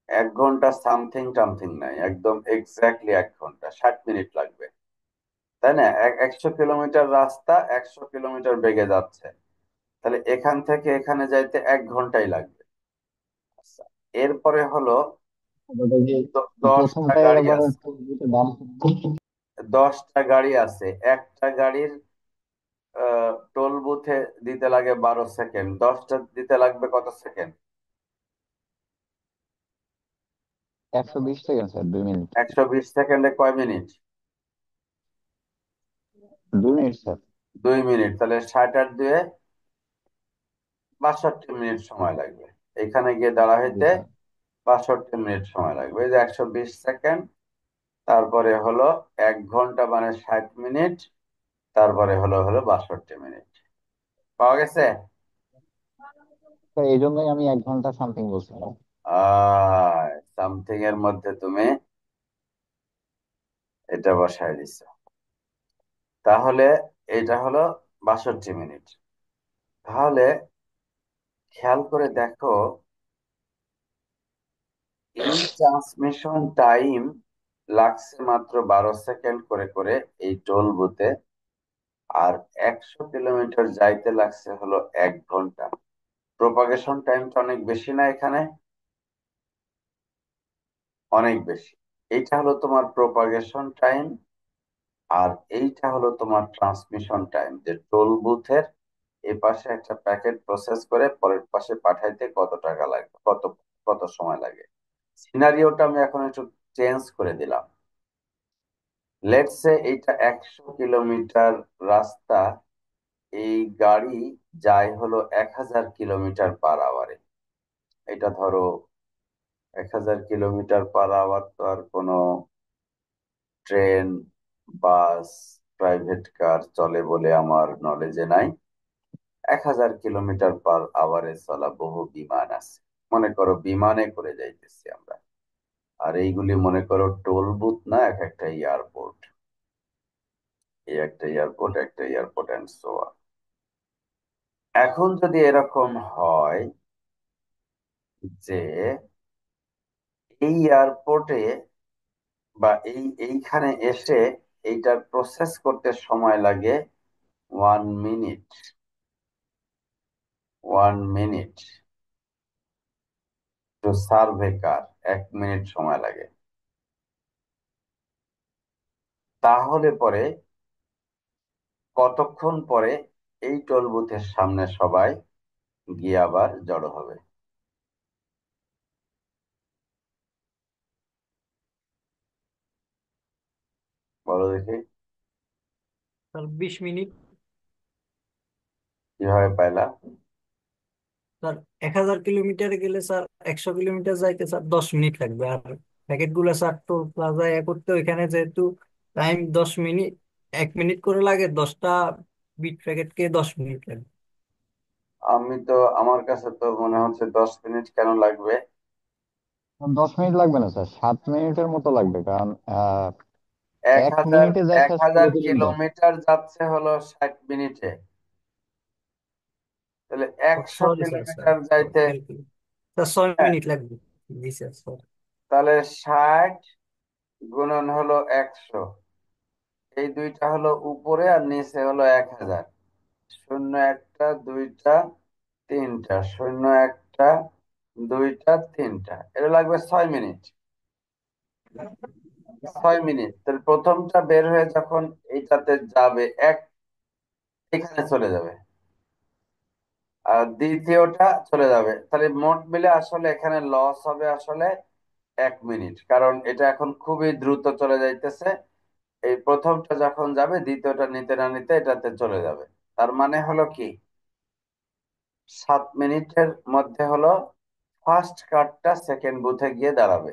1 ঘন্টা সামথিং টামথিং নাই, একদম এক্স্যাক্টলি 1 ঘন্টা, 60 মিনিট লাগবে, তাই না? 100 কিলোমিটার রাস্তা 100 কিলোমিটার বেগে যাচ্ছে, তাহলে এখান থেকে এখানে যাইতে 1 ঘন্টাই লাগবে। আচ্ছা, এরপরে হলো ওটা কি 10টা প্রথমটাই গাড়ি আবার আছে। দাম? 10টা গাড়ি আছে, একটা গাড়ির টোল বুথে দিতে লাগে 12 সেকেন্ড, 10টা দিতে লাগবে কত সেকেন্ড? 120 second sir, 2 minute. 120 সেকেন্ডে কয় মিনিট? 2 minute sir. 2 মিনিট, তাহলে 60 আর 2 62 মিনিট সময় লাগবে, এখানে গিয়ে দাঁড়া জি হইতে স্যার। 62 মিনিট সময় লাগবে। এই যে 120 সেকেন্ড, তারপরে হলো 1 ঘন্টা মানে 60 মিনিট, তারপরে হলো হলো 62 মিনিট। পাওয়া গেছে? স্যার এই জন্যই আমি 1 ঘন্টা সামথিং বলছিলাম। সামথিং এর মধ্যে তুমি এটা বসায় দিছো, তাহলে এটা হলো 62 মিনিট। তাহলে খেয়াল করে দেখো, এই ট্রান্সমিশন টাইম লাগছে মাত্র 12 সেকেন্ড করে করে এই টোল বুথে, আর 100 কিলোমিটার যাইতে লাগছে হলো 1 ঘন্টা। প্রপাগেশন টাইমটা অনেক বেশি না এখানে? অনেক বেশি। এইটা হলো তোমার প্রপাগেশন টাইম, আর এইটা হলো তোমার ট্রান্সমিশন টাইম, যে টোল বুথের এ পাশে একটা প্যাকেট প্রসেস করে পরের পাশে পাঠাইতে কত টাকা লাগে, কত কত সময় লাগে। সিনারিওটা আমি এখন একটু চেঞ্জ করে দিলাম। লেটস সে এইটা 100 কিলোমিটার রাস্তা, এই গাড়ি যায় হলো 1000 কিলোমিটার পার আওয়ারে। এটা ধরো 1000 কিলোমিটার পার আওয়ার তো আর কোনো ট্রেন, বাস, প্রাইভেট কার চলে বলে আমার নলেজে নাই। 1000 কিলোমিটার পার আওয়ারে চলা বহু বিমান আছে। মনে করো বিমানে করে যাইতেছি আমরা, আর এইগুলি মনে করো টোল বুথ না, এক একটা এয়ারপোর্ট, এই একটা এয়ারপোর্ট, একটা এয়ারপোর্ট এন্ড সো অন। এখন যদি এরকম হয় যে এই এয়ারপোর্টে বা এইখানে এসে এইটার প্রসেস করতে সময় লাগে 1 মিনিট, 1 মিনিট টু সার্ভে কার, 1 মিনিট সময় লাগে, তাহলে পরে কতক্ষণ পরে এই টোল বুথের সামনে সবাই গিয়ে আবার জড়ো হবে? বলো দেখি, স্যার 20 মিনিট। কিভাবে পাইলা? স্যার 1000 কিলোমিটারে গেলে স্যার 100 কিলোমিটার যাইতে স্যার 10 মিনিট লাগবে, আর প্যাকেট গুলো স্যার টোল প্লাজা করতে ওইখানে যেহেতু টাইম 10 মিনিট, 1 মিনিট করে লাগে, 10টা বিট প্যাকেটকে 10 মিনিট লাগবে। আমি তো, আমার কাছে তো মনে হচ্ছে 10 মিনিট কেন লাগবে? 10 মিনিট লাগবে না স্যার, 7 মিনিটের মতো লাগবে, কারণ এক এক হাজার মিনিটে যায় এক স্যার হাজার 16 কিলোমিটার। কিলোমিটার যাচ্ছে হলো 60 মিনিটে, তাহলে 100 সরি স্যার, স্যার কিলোমিটার যাইতে, ক্যালকুলেট, স্যার 6 মিনিট লাগবে। জি স্যার, সরি। তাহলে 60 গুণন হলো 100, এই দুইটা হলো উপরে আর নিচে হলো 1000। শূন্য একটা, দুইটা, তিনটা, শূন্য একটা, দুইটা, তিনটা, এটা লাগবে 6 মিনিট। 6 মিনিট, তাহলে প্রথমটা বের হয়ে যখন এইটাতে যাবে এখানে চলে যাবে, আর দ্বিতীয়টা চলে যাবে, তাহলে মোট মিলে আসলে এখানে লস হবে আসলে 1 মিনিট, কারণ এটা এখন খুবই দ্রুত চলে যাইতেছে। এই প্রথমটা যখন যাবে দ্বিতীয়টা নিতে না নিতে এটাতে চলে যাবে। তার মানে হলো কি, 7 মিনিটের মধ্যে হলো ফার্স্ট কারটা সেকেন্ড বুথে গিয়ে দাঁড়াবে,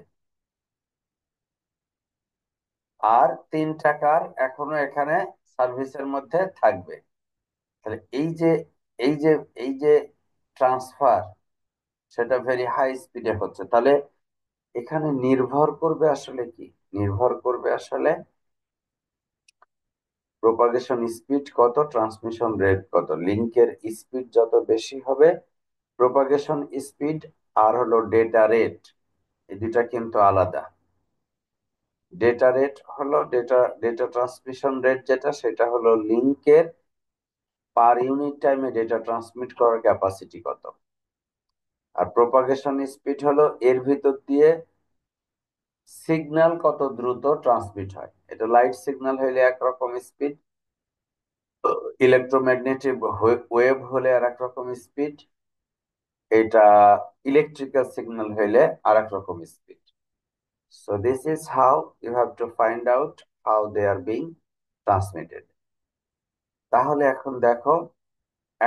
আর 3টা কার এখনো এখানে সার্ভিসের মধ্যে থাকবে। তাহলে এই যে এই যে ট্রান্সফার, সেটা ভেরি হাই স্পিডে হচ্ছে। তাহলে এখানে নির্ভর করবে আসলে কি, নির্ভর করবে আসলে প্রপাগেশন স্পিড কত, ট্রান্সমিশন রেট কত। লিঙ্কের স্পিড যত বেশি হবে প্রপাগেশন স্পিড, আর হলো ডেটা রেট, এই দুটা কিন্তু আলাদা। ডেটা রেট হলো ডেটা ট্রান্সমিশন রেট যেটা, সেটা হলো লিঙ্কের পার ইউনিট টাইমে ডেটা ট্রান্সমিট করার ক্যাপাসিটি কত। আর প্রপাগেশন স্পিড হলো এর ভিতর দিয়ে সিগন্যাল কত দ্রুত ট্রান্সমিট হয়। এটা লাইট সিগন্যাল হইলে একরকম স্পিড, ইলেকট্রোম্যাগনেটিক ওয়েভ হলে আর এক রকম স্পিড, এটা ইলেকট্রিক্যাল সিগন্যাল হইলে আর এক রকম speed. So this is how you have to find out how they are being transmitted. তাহলে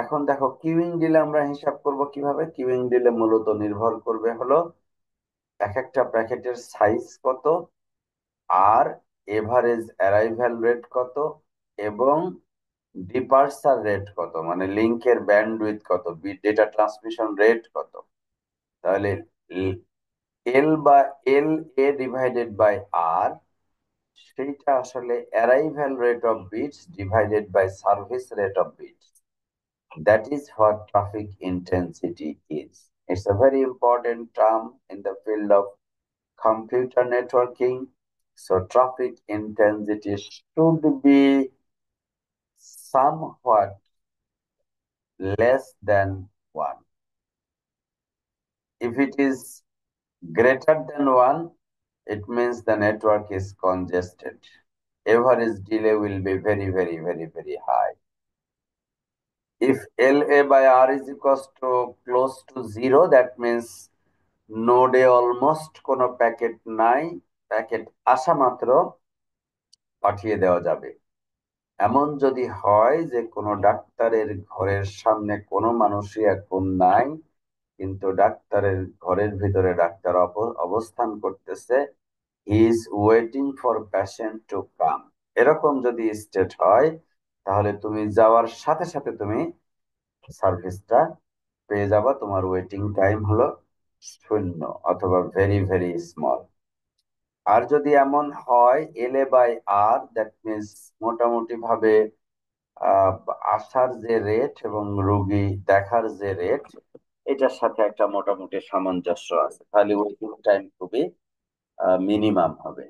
এখন দেখো কিউইং ডিলে আমরা হিসাব করব কিভাবে। কিউইং ডিলে মূলত নির্ভর করবে হলো এক একটা প্যাকেটের সাইজ কত, আর এভারেজ অ্যারাইভাল রেট কত, এবং ডিপার্চার রেট কত, মানে লিংকের ব্যান্ডউইথ কত, ডেটা ট্রান্সমিশন রেট কত। তাহলে L A divided by R, সেইটা আসলে arrival rate of bits divided by service rate of bits. That is what traffic intensity is. It's a very important term in the field of computer networking. So traffic intensity should be somewhat less than 1. If it is greater than 1, it means the network is congested. Average delay will be very, very, very, very high. If LA by R is equals to close to 0, that means নোডে almost কোনো packet নাই, packet আসা মাত্র পাঠিয়ে দেওয়া যাবে। এমন যদি হয় যে কোনো ডাক্তারের ঘরের সামনে কোনো মানুষই এখন নাই, কিন্তু ডাক্তারের ঘরের ভিতরে ডাক্তার অবস্থান করতেছে, he is waiting for patient to come, এরকম যদি স্টেট হয়, তাহলে তুমি যাওয়ার সাথে সাথে তুমি সার্ভিসটা পেয়ে যাবা। তোমার ওয়েটিং টাইম হলো 0 অথবা ভেরি ভেরি স্মল। আর যদি এমন হয় LA by R, that means মোটামুটি ভাবে আসার যে রেট এবং রোগী দেখার যে রেট, এটার সাথে একটা মোটামুটি সামঞ্জস্য আছে, তাহলে ওয়েটিং টাইম খুবই মিনিমাম হবে।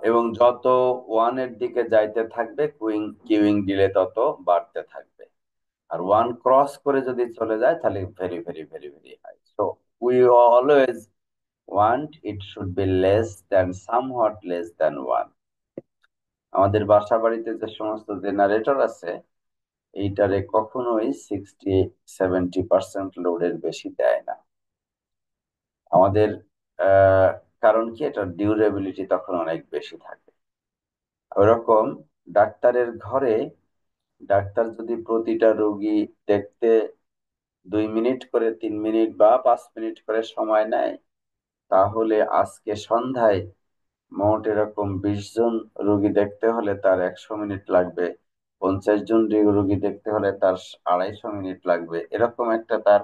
এবং যত ওয়ানের দিকে যাইতে থাকবে কিউইং ডিলে তত বাড়তে থাকবে। আর ওয়ান ক্রস করে যদি চলে যায় তাহলে very very very very high. So we always want it should be less than, somewhat less than 1. আমাদের বাসা বাড়িতে যে সমস্ত জেনারেটর আছে, এইটারে কখনোই 60-70% লোডের বেশি দেয় না আমাদের। কারণ কি, এটা ডিউরেবিলিটি তখন অনেক বেশি থাকে। ওরকম ডাক্তারের ঘরে ডাক্তার যদি প্রতিটা রোগী দেখতে 2 মিনিট করে, 3 মিনিট বা 5 মিনিট করে সময় নেয়, তাহলে আজকে সন্ধ্যায় মোট এরকম 20 জন রোগী দেখতে হলে তার 100 মিনিট লাগবে, 50 জন রোগী দেখতে হলে তার 250 মিনিট লাগবে। এরকম একটা তার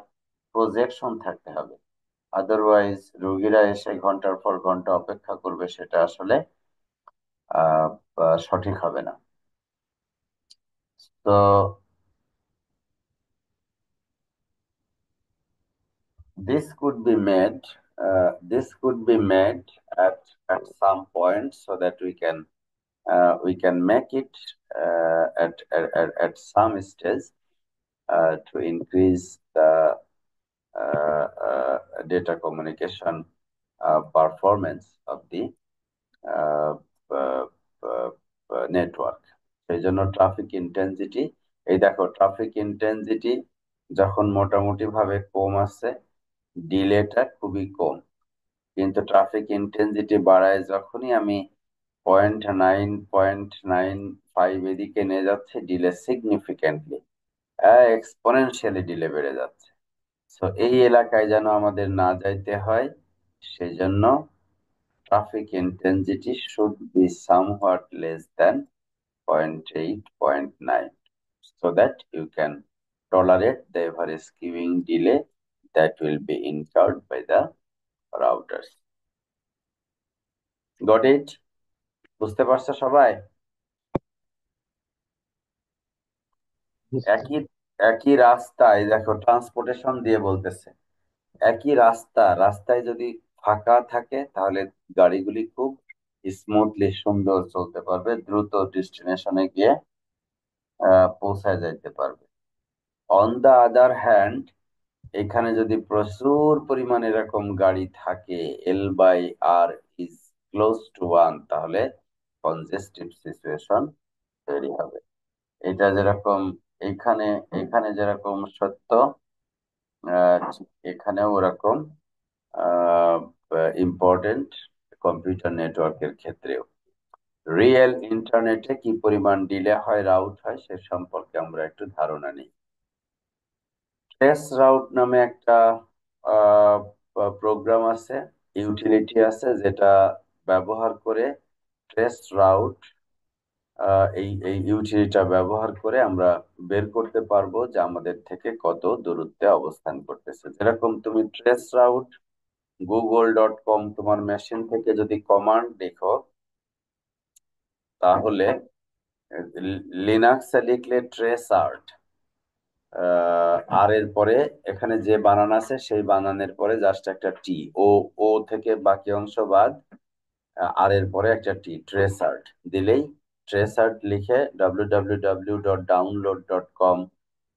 প্রজেকশন থাকতে হবে। আদারওয়াইজ রোগীরা এসে ঘন্টার পর ঘন্টা অপেক্ষা করবে, সেটা আসলে সঠিক হবে না। তো this could be made at some point, so that we can make it at some stage to increase the data communication performance of the uh, network. সেই জন্য ট্রাফিক ইন্টেন্সিটি, এই দেখো ট্রাফিক ইন্টেন্সিটি যখন মোটামুটি ভাবে কম আছে, ডিলেটা খুবই কম, কিন্তু ট্রাফিক ইন্টেন্সিটি বাড়ায় যখনই আমি 0.9 0.95 এদিকে নিয়ে যাচ্ছে, ডিলে সিগনিফিক্যান্টলি এক্সপোনেনশিয়ালি ডিলে বেড়ে যাচ্ছে। তো এই এলাকায় যেন আমাদের না যাইতে হয়, সেই জন্য traffic intensity should be somewhat less than 0.8, 0.9, so that you can tolerate the average queuing delay that will be incurred by the routers. Got it? বুঝতে পারছো সবাই? একই একই রাস্তায় দেখো, ট্রান্সপোর্টেশন দিয়ে বলতেছে, একই রাস্তায় যদি ফাঁকা থাকে তাহলে গাড়িগুলি খুব স্মুথলি সুন্দর চলতে পারবে, দ্রুত ডেস্টিনেশনে গিয়ে পৌঁছায় যাইতে পারবে। অন দা আদার হ্যান্ড, এখানে যদি প্রচুর পরিমাণ এরকম গাড়ি থাকে, L/R ইজ ক্লোজ টু 1, তাহলে কনজেস্টেড সিচুয়েশন তৈরি হবে। এটা যেরকম এখানে এখানে যেরকম সত্য, ঠিক এখানেও ওরকম ইম্পর্টেন্ট কম্পিউটার নেটওয়ার্কের ক্ষেত্রেও। রিয়েল ইন্টারনেটে কি পরিমাণ ডিলে হয়, রাউট হয়, সে সম্পর্কে আমরা একটু ধারণা নিই। ট্রেস রাউট নামে একটা প্রোগ্রাম আছে, ইউটিলিটি আছে, যেটা ব্যবহার করে ট্রেস রাউট, এই এই ইউটিলিটিটা ব্যবহার করে আমরা বের করতে পারবো যে আমাদের থেকে কত দূরত্বে অবস্থান করতেছে। যেরকম তুমি ট্রেস রাউট google.com তোমার মেশিন থেকে যদি কমান্ড লিখো, তাহলে লিনাক্সে লিখলে ট্রেসার্ট, আর এর পরে এখানে যে বানান আছে সেই বানানের পরে জাস্ট একটা টি, ও ও থেকে বাকি অংশ বাদ, আর এর পরে একটা টি, ট্রেসার্ট দিলেই, ট্রেসার্ট লিখে www.download.com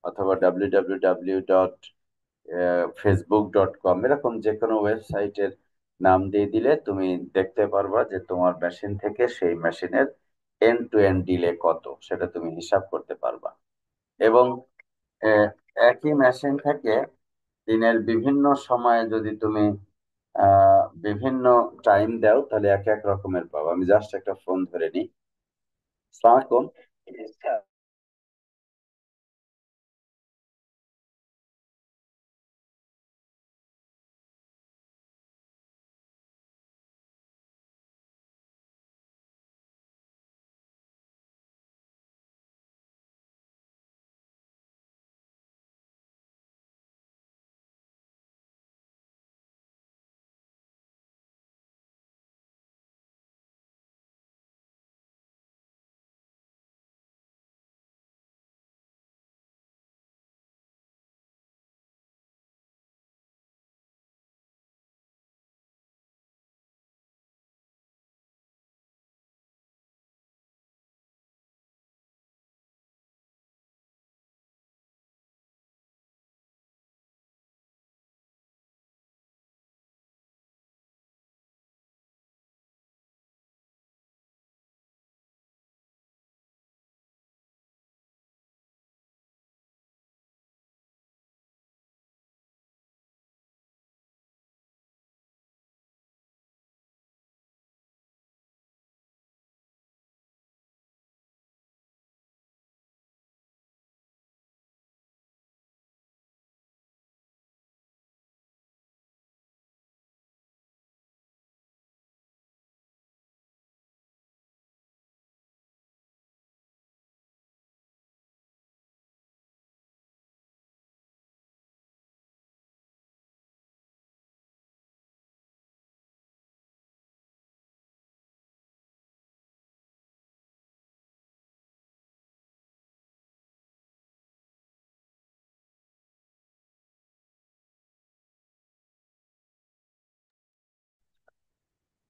অথবা www.facebook.com এরকম যে কোনো ওয়েবসাইটের নাম দিয়ে দিলে তুমি দেখতে পারবা যে তোমার মেশিন থেকে সেই মেশিনের এন্ড টু এন্ড ডিলে কত, সেটা তুমি হিসাব করতে পারবা। এবং আহ, একই মেশিন থেকে দিনের বিভিন্ন সময়ে যদি তুমি বিভিন্ন টাইম দাও, তাহলে এক এক রকমের পাবো। আমি জাস্ট একটা ফোন ধরে নিই। আসসালামু আলাইকুম।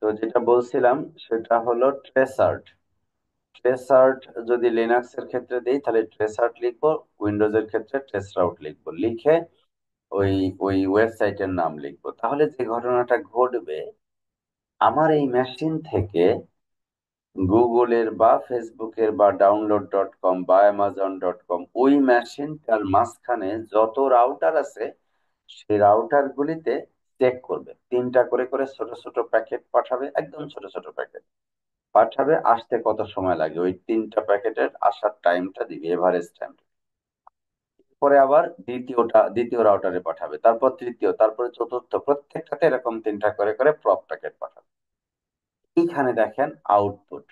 তো যেটা বলছিলাম সেটা হলো ট্রেসার্ট। ট্রেসার্ট যদি লিনাক্স এর ক্ষেত্রে দিই তাহলে ট্রেসার্ট লিখবো, উইন্ডোজ এর ক্ষেত্রে ট্রেসরাউট লিখবো, লিখে ওই ওই ওয়েবসাইটের নাম লিখবো। তাহলে যে ঘটনাটা ঘটবে, আমার এই মেশিন থেকে গুগলের বা ফেসবুকের বা download.com বা amazon.com, ওই মেশিনটার মাঝখানে যত রাউটার আছে সেই রাউটার গুলিতে চেক করবে, তিনটা করে করে ছোট ছোট প্যাকেট পাঠাবে, একদম ছোট ছোট প্যাকেট পাঠাবে, আসতে কত সময় লাগে ওই তিনটা প্যাকেটের আসার টাইমটা দিবে, এভারেজ টাইম। পরে আবার দ্বিতীয় রাউটারে পাঠাবে, তারপর তৃতীয়, তারপরে চতুর্থ, প্রত্যেকটাতে এরকম তিনটা করে করে প্রপ প্যাকেট পাঠাবে। এইখানে দেখেন আউটপুট,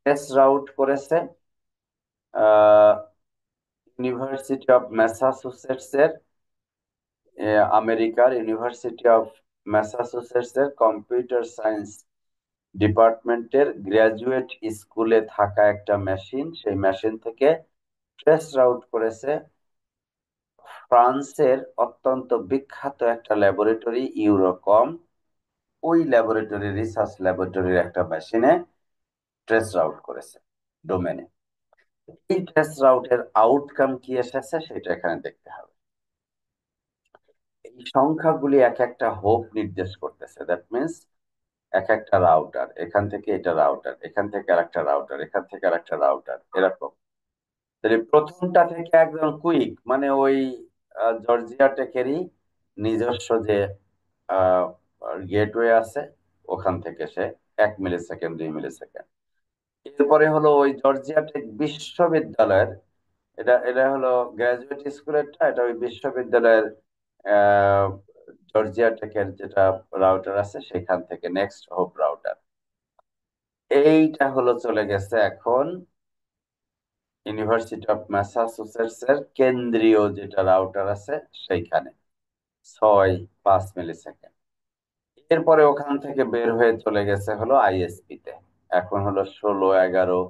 টেস্ট রাউট করেছে ইউনিভার্সিটি অফ ম্যাসাচুসেটস এর, আমেরিকার ইউনিভার্সিটি অফ ম্যাসাচুসেটস এর কম্পিউটার সায়েন্স ডিপার্টমেন্টের গ্রাজুয়েট স্কুলে থাকা একটা মেশিন, সেই মেশিন থেকে ট্রেস রাউট করেছে ফ্রান্সের অত্যন্ত বিখ্যাত একটা ল্যাবরেটরি ইউরোকম। ওই ল্যাবরেটরি, রিসার্চ ল্যাবরেটরির একটা মেশিনে ট্রেস রাউট করেছে ডোমেনে। এই ট্রেস রাউটের আউটকাম কি এসেছে সেটা এখানে দেখতে হবে। এই সংখ্যাগুলি এক একটা হোপ নির্দেশ করতেছে। দ্যাট মিনস এক একটা রাউটার, এখান থেকে এটা রাউটার, এখান থেকে আর একটা রাউটার, এখান থেকে আর একটা রাউটার, এরকম। তাহলে প্রথমটা থেকে একদম কুইক, মানে ওই জর্জিয়া টেকেরই নিজস্ব যে গেটওয়ে আছে, ওখান থেকে সে 1 মিলি সেকেন্ড 2 মিলি সেকেন্ড। এরপরে হলো ওই জর্জিয়া টেক বিশ্ববিদ্যালয়ের, এটা এটা হলো গ্রাজুয়েট স্কুলেরটা, এটা ওই বিশ্ববিদ্যালয়ের আহ জর্জিয়া টেকের যেটা রাউটার আছে সেখান থেকে নেক্সট হোপ রাউটার। এইটা হলো চলে গেছে এখন ইউনিভার্সিটি অফ ম্যাসাচুসেটস এর কেন্দ্রীয় যেটা রাউটার আছে সেইখানে 6-5 মিলি সেকেন্ড। এরপরে ওখান থেকে বের হয়ে চলে গেছে হলো আইএসপি তে, এখন হলো 16, 11,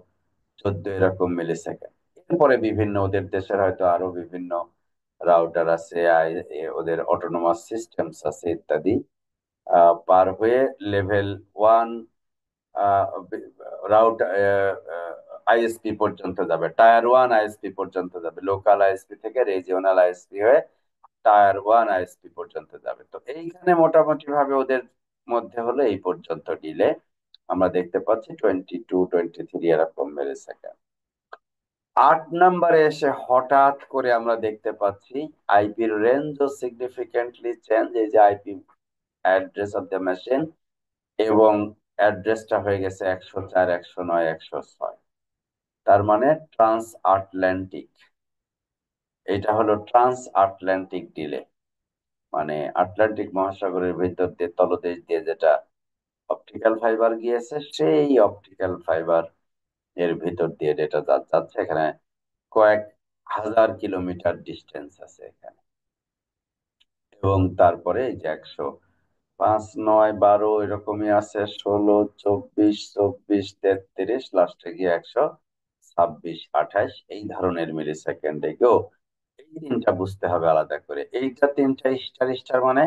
14 এরকম মিলি সেকেন্ড। এরপরে বিভিন্ন ওদের দেশের হয়তো আরো বিভিন্ন রাউটার আছে, ওদের অটোনোমাস সিস্টেমস আছে ইত্যাদি। পার হয়ে লেভেল 1 রাউট আইএসপি পর্যন্ত যাবে, টায়ার 1 আইএসপি পর্যন্ত যাবে, লোকাল আইএসপি থেকে রিজিওনাল আইএসপি হয়ে টায়ার 1 আইএসপি পর্যন্ত যাবে। তো এইখানে মোটামুটি ভাবে ওদের মধ্যে হলো এই পর্যন্ত ডিলে আমরা দেখতে পাচ্ছি 22-23 এরকম মিলি সেকেন্ড। 8 নম্বরে এসে হঠাৎ করে আমরা দেখতে পাচ্ছি আইপির রেঞ্জও সিগনিফিকেন্টলি চেঞ্জ। এই যে IP address of the machine, এবং অ্যাড্রেসটা হয়ে গেছে 104, 109, 106। তার মানে ট্রান্স আটলান্টিক, এটা হলো ট্রান্স আটলান্টিক ডিলে। মানে আটলান্টিক মহাসাগরের ভিতর দিয়ে তলদেশ দিয়ে যেটা অপটিক্যাল ফাইবার গিয়েছে, সেই অপটিক্যাল ফাইবার এর ভিতর দিয়ে ডেটা যাচ্ছে। এখানে কয়েক হাজার কিলোমিটার ডিস্টেন্স আছে এখানে। এবং তারপরে এই যে 105, 9, 12 এরকমই আছে, 16, 24, 24, 33, লাস্টে গিয়ে 126, 28 এই ধরনের মিলি সেকেন্ডে গো। এই তিনটা বুঝতে হবে আলাদা করে। এইটা তিনটা স্টার স্টার মানে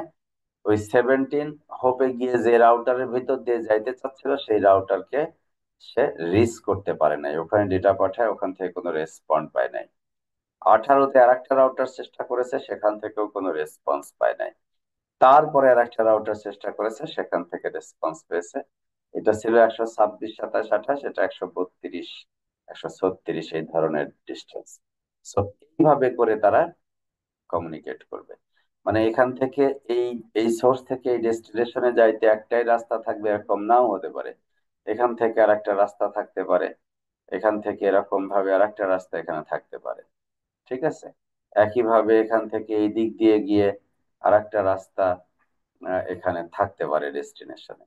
ওই 17 হোপে গিয়ে যে রাউটারের ভিতর দিয়ে যাইতে চাচ্ছিল সেই রাউটারকে সে রিচ করতে পারে নাই, ওখানে ডেটা পাঠায়, ওখান থেকে কোনো রেসপন্স পায় নাই। 18তে আর একটা রাউটার চেষ্টা করেছে, সেখান থেকেও কোনো রেসপন্স পায় নাই। তারপরে আর একটা রাউটার চেষ্টা করেছে, সেখান থেকে রেসপন্স পেয়েছে। এটা ছিল 126, 27, 28, এটা 132, 136 এই ধরনের ডিস্টেন্স। সো এইভাবে করে তারা কমিউনিকেট করবে। মানে এখান থেকে এই এই সোর্স থেকে এই ডেস্টিনেশনে যাইতে একটাই রাস্তা থাকবে, এরকম নাও হতে পারে। এখান থেকে আর একটা রাস্তা থাকতে পারে, এখান থেকে এরকম ভাবে আর একটা রাস্তা এখানে থাকতে পারে। ঠিক আছে, একইভাবে এখান থেকে এই দিক দিয়ে গিয়ে আর একটা রাস্তা এখানে থাকতে পারে ডেস্টিনেশনে।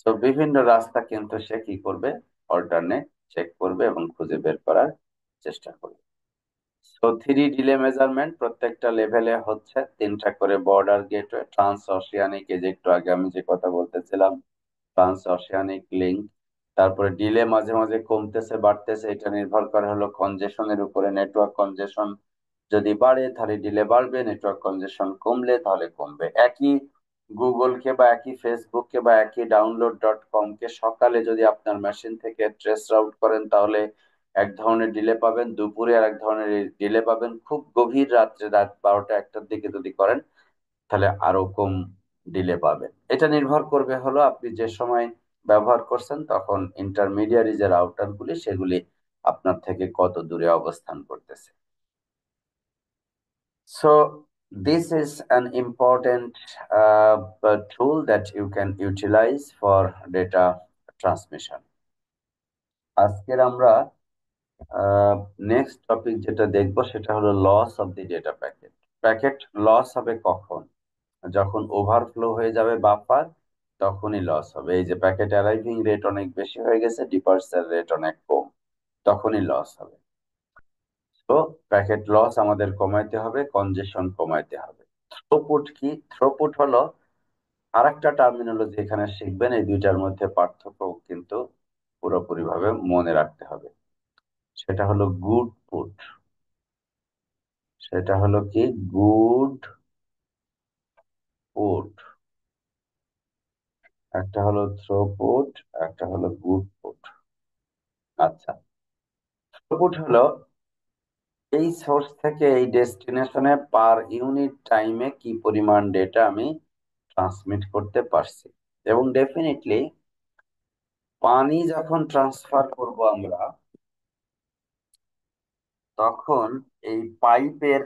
তো বিভিন্ন রাস্তা কিন্তু সে কি করবে, অল্টারনেট চেক করবে এবং খুঁজে বের করার চেষ্টা করবে। তো 3 ডিলে মেজারমেন্ট প্রত্যেকটা লেভেলে হচ্ছে 3টা করে বর্ডার গেটওয়ে, ট্রান্স অসিয়ানিক, এই যে একটু আগে আমি যে কথা বলতেছিলাম, ট্রান্স অসিয়ানিক লিঙ্ক। তারপরে ডিলে মাঝে মাঝে কমতেছে বাড়তেছে, এটা নির্ভর করে হলো কনজেশনের উপরে। নেটওয়ার্ক কনজেশন যদি বাড়ে তাহলে ডিলে বাড়বে, নেটওয়ার্ক কনজেশন কমলে তাহলে কমবে। একই গুগলকে বা একই ফেসবুককে বা একই download.com-কে সকালে যদি আপনার মেশিন থেকে ট্রেস রাউট করেন তাহলে এক ধরনের ডিলে পাবেন, দুপুরে আর এক ধরনের ডিলে পাবেন, খুব গভীর রাত্রে রাত 12টা 1টার দিকে যদি করেন তাহলে আরো কম ডিলে পাবেন। এটা নির্ভর করবে হলো আপনি যে সময় ব্যবহার করছেন তখন ইন্টারমিডিয়ারি যে রাউটার গুলি সেগুলি আপনার থেকে কত দূরে অবস্থান করতেছে। So this is an important tool that you can utilize for data transmission. আজকের আমরা নেক্সট টপিক যেটা দেখবো সেটা হলো loss of the data packet. Packet loss হবে কখন? যখন ওভারফ্লো হয়ে যাবে বাফার, তখনই লস হবে। এই যে প্যাকেট অ্যারাইভিং রেট অনেক বেশি হয়ে গেছে, ডিপার্চার রেট অনেক কম, তখনই লস হবে। তো প্যাকেট লস আমাদের কমাইতে হবে, কনজেশন কমাইতে হবে। থ্রোপুট কি? থ্রোপুট হলো আরেকটা টার্মিনোলজি এখানে শিখবেন, এই দুইটার মধ্যে পার্থক্য কিন্তু পুরোপুরি ভাবে মনে রাখতে হবে। সেটা হলো গুড পুট। সেটা হলো কি গুড পুট। একটা হলো থ্রোপুট, একটা হলো গুড পুট। আচ্ছা, থ্রোপুট হলো এই সোর্স থেকে এই ডেস্টিনেশনে পার ইউনিট টাইমে কি পরিমাণ ডেটা আমি ট্রান্সমিট করতে পারছি। এবং ডেফিনেটলি পানি যখন ট্রান্সফার করব আমরা, তখন এই পাইপের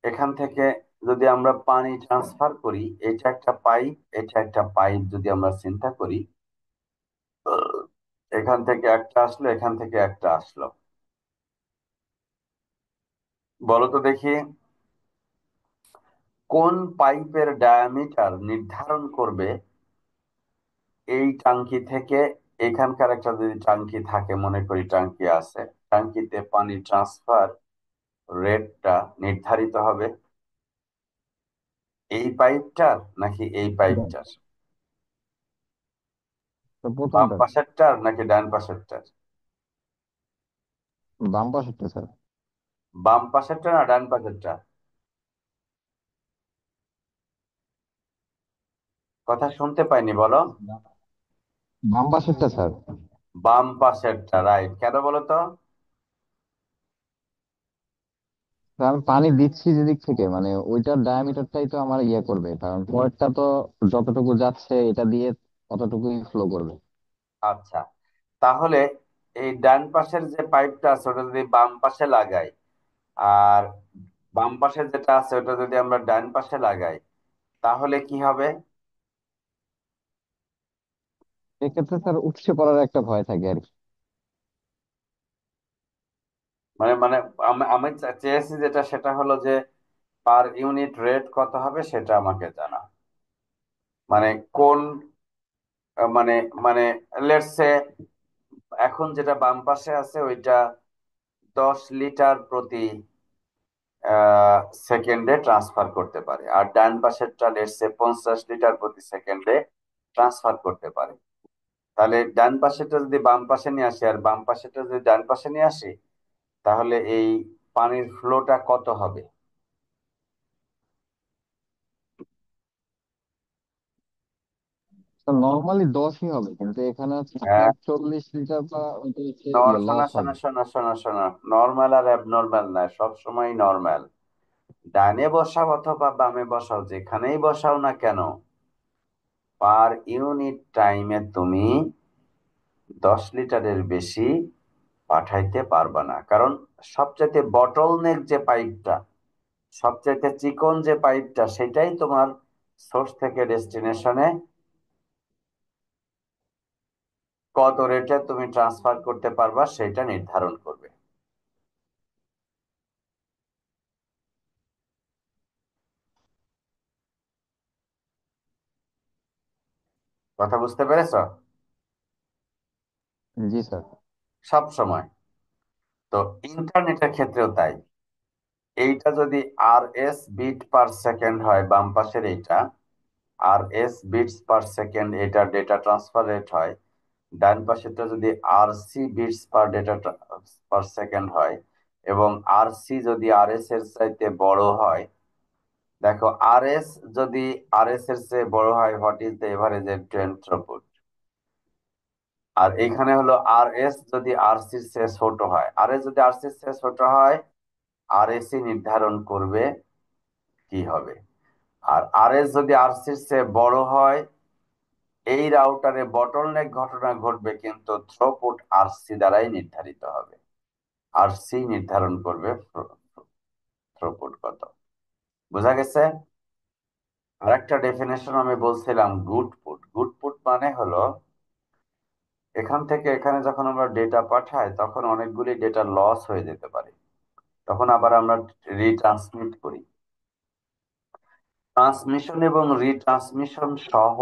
এখান থেকে যদি আমরা পানি ট্রান্সফার করি, এটা একটা পাইপ, এটা একটা পাইপ যদি আমরা চিন্তা করি, এখান থেকে একটা আসলো, এখান থেকে একটা আসলো। বলো তো দেখি, কোন পাইপের ডায়ামিটার নির্ধারণ করবে এই টাঙ্কি থেকে এখানকার একটা যদি টাঙ্কি থাকে, মনে করি টাঙ্কি আছে, টাঙ্কিতে পানি ট্রান্সফার রেটটা নির্ধারিত হবে এই পাইপটার নাকি এই পাইপটার? তো বাম প্রথমটা, পাশেরটার নাকি ডান পাশেরটার? বাম পাশেরটা স্যার। বাম পাশেরটা না ডান পাশেরটা? কথা শুনতে পাইনি, বলো। বাম পাশেরটা স্যার। বাম পাশেরটা, রাইট। কেন বলো তো? স্যার, আমি পানি দিচ্ছি যেদিক থেকে, মানে ওইটার ডায়ামিটারটাই তো আমার ইয়ে করবে, কারণ পরেরটা তো যতটুকু যাচ্ছে এটা দিয়ে অতটুকুই ফ্লো করবে। আচ্ছা, তাহলে এই ডান পাশের যে পাইপটা আছে ওটা যদি বাম পাশে লাগাই, আর বাম পাশে যেটা আছে ওটা যদি আমরা ডান পাশে লাগাই, তাহলে কি হবে? এক্ষেত্রে স্যার উপচে পড়ার একটা ভয় থাকে আর কি। মানে মানে আমি আমি চেয়েছি যেটা, সেটা হলো যে পার ইউনিট রেট কত হবে সেটা আমাকে জানা। মানে কোন মানে মানে লেটস সে এখন যেটা বাম পাশে আছে ওইটা 10 লিটার প্রতি সেকেন্ডে ট্রান্সফার করতে পারে, আর ডান পাশেরটা লেটস সে 50 লিটার প্রতি সেকেন্ডে ট্রান্সফার করতে পারে। তাহলে ডান পাশেরটা যদি বাম পাশে নিয়ে আসি আর বাম পাশেরটা যদি ডান পাশে নিয়ে আসি, তাহলে এই পানির ফ্লোটা কত হবে? স্যার নর্মালি 10ই হবে, কিন্তু এখানে হচ্ছে হ্যাঁ, আপনার 40 লিটার বা ওইটা হচ্ছে শোনো লস শোনো হবে। শোনো শোনো শোনো, নর্মাল আর অ্যাবনর্মাল না, সবসময় নর্মাল। ডানে বসাও অথবা বামে বসাও, যেখানেই বসাও না কেন, পার ইউনিট টাইমে তুমি 10 লিটারের বেশি পাঠাইতে পারবা না। কারণ সবচাইতে বটল নেক যে পাইপটা, সবচাইতে চিকন যে পাইপটা, সেটাই তোমার সোর্স থেকে ডেস্টিনেশনে কত রেটে তুমি ট্রান্সফার করতে পারবা সেটা নির্ধারণ করবে। কথা বুঝতে পেরেছো? জি স্যার। সব সময়। তো ইন্টারনেটের ক্ষেত্রেও তাই। এইটা যদি RS বিট পার সেকেন্ড হয়, বাম পাশের এইটা RS বিটস পার সেকেন্ড এটা ডেটা ট্রান্সফার রেট হয়, ডান পাশেরটা যদি RC বিটস পার ডেটা পার সেকেন্ড হয়, এবং RC যদি RS এর চাইতে বড় হয়, দেখো RS যদি RS এর চেয়ে বড় হয়, what is the average trend throughput? আর এখানে হলো RS যদি RC এর চেয়ে ছোট হয়, RS যদি RC এর চেয়ে ছোট হয়, RSC নির্ধারণ করবে কি হবে। আর RS যদি RC এর চেয়ে বড় হয়, এই রাউটারে বটলনেক ঘটনা ঘটবে, কিন্তু থ্রুপুট RC দ্বারাই নির্ধারিত হবে। RC নির্ধারণ করবে থ্রুপুট কত। বোঝা গেছে? আর একটা ডেফিনেশন আমি বলছিলাম, গুড পুট। গুড পুট মানে হলো এখান থেকে এখানে যখন আমরা ডেটা পাঠাই তখন অনেকগুলি ডেটা লস হয়ে যেতে পারে, তখন আবার আমরা রিট্রান্সমিট করি। ট্রান্সমিশন এবং রিট্রান্সমিশন সহ,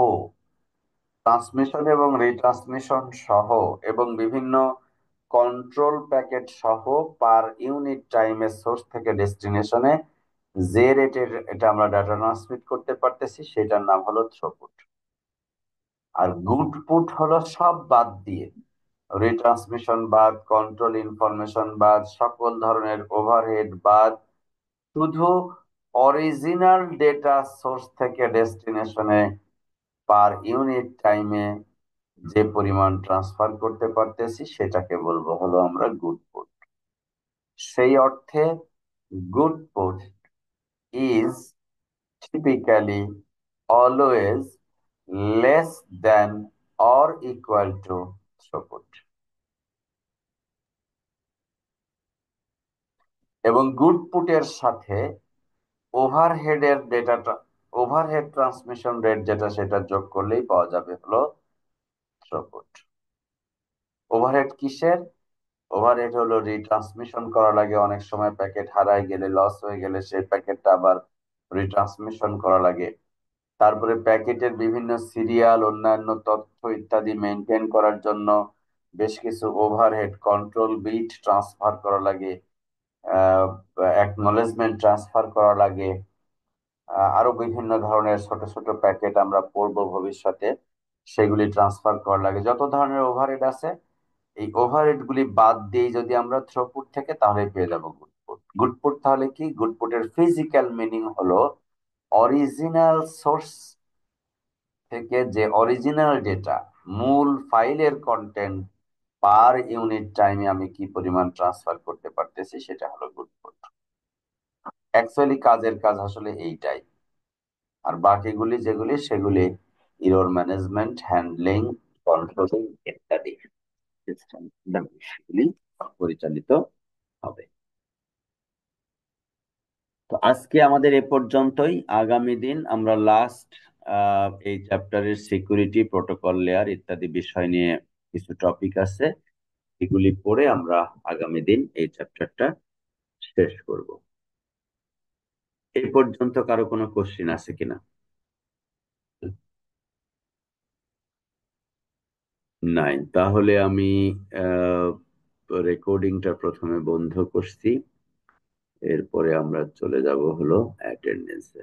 ট্রান্সমিশন এবং রিট্রান্সমিশন সহ এবং বিভিন্ন কন্ট্রোল প্যাকেট সহ পার ইউনিট টাইমে সোর্স থেকে ডেস্টিনেশনে যে রেটের এটা আমরা ডাটা ট্রান্সমিট করতে পারতেছি সেটার নাম হলো থ্রুপুট। আর গুড পুট হলো সব বাদ দিয়ে, রিট্রান্সমিশন বাদ, কন্ট্রোল ইনফরমেশন বাদ, সকল ধরনের ওভারহেড বাদ, শুধু অরিজিনাল ডেটা সোর্স থেকে ডেস্টিনেশনে পার ইউনিট টাইমে যে পরিমাণ ট্রান্সফার করতে পারতেছি সেটাকে বলবো হলো আমরা গুডপুট। সেই অর্থে গুডপুট is typically always less than or equal to throughput, এবং গুডপুটের সাথে ওভারহেডের ডেটাটা, ওভারহেড ট্রান্সমিশন রেট যেটা, সেটা যোগ করলেই পাওয়া যাবে হলো থ্রুপুট। ওভারহেড কিসের? ওভারহেড হলো রিট্রান্সমিশন করা লাগে, অনেক সময় প্যাকেট হারায় গেলে, লস হয়ে গেলে সেই প্যাকেটটা আবার রিট্রান্সমিশন করা লাগে। তারপরে প্যাকেটের বিভিন্ন সিরিয়াল, অন্যান্য তথ্য ইত্যাদি মেনটেন করার জন্য বেশ কিছু ওভারহেড, কন্ট্রোল বিট ট্রান্সফার করা লাগে, অ্যাকনলেজমেন্ট ট্রান্সফার করা লাগে, আরো বিভিন্ন ধরনের ছোট ছোট প্যাকেট আমরা পড়বো ভবিষ্যতে, সেগুলি ট্রান্সফার করা লাগে। যত ধরনের ওভারহেড আছে, এই ওভারহেড গুলি বাদ দিয়ে যদি আমরা থ্রুপুট থেকে, তাহলে পেয়ে যাবো গুডপুট। গুডপুট তাহলে কি? গুডপুটের ফিজিক্যাল মিনিং হলো অরিজিনাল সোর্স থেকে যে অরিজিনাল ডেটা, মূল ফাইলের কন্টেন্ট পার ইউনিট টাইমে আমি কি পরিমাণ ট্রান্সফার করতে পারতেছি, সেটা হলো গুডপুট। অ্যাকচুয়ালি কাজের কাজ আসলে এইটাই। আর বাকিগুলি যেগুলি, সেগুলি ইরর ম্যানেজমেন্ট, হ্যান্ডলিং, কন্ট্রোলিং ইত্যাদি সিস্টেম দ্বারা সেগুলি পরিচালিত হবে। তো আজকে আমাদের এ পর্যন্তই। আগামী দিন আমরা লাস্ট এই চ্যাপ্টারের সিকিউরিটি, প্রোটোকল লেয়ার ইত্যাদি বিষয় নিয়ে কিছু টপিক আছে, এগুলি পড়ে আমরা আগামী দিন এই চ্যাপ্টারটা শেষ করব। এই পর্যন্ত কারো কোনো কোশ্চিন আছে কিনা? নাই। তাহলে আমি রেকর্ডিংটা প্রথমে বন্ধ করছি, এরপরে আমরা চলে যাব হলো অ্যাটেন্ডেন্সে।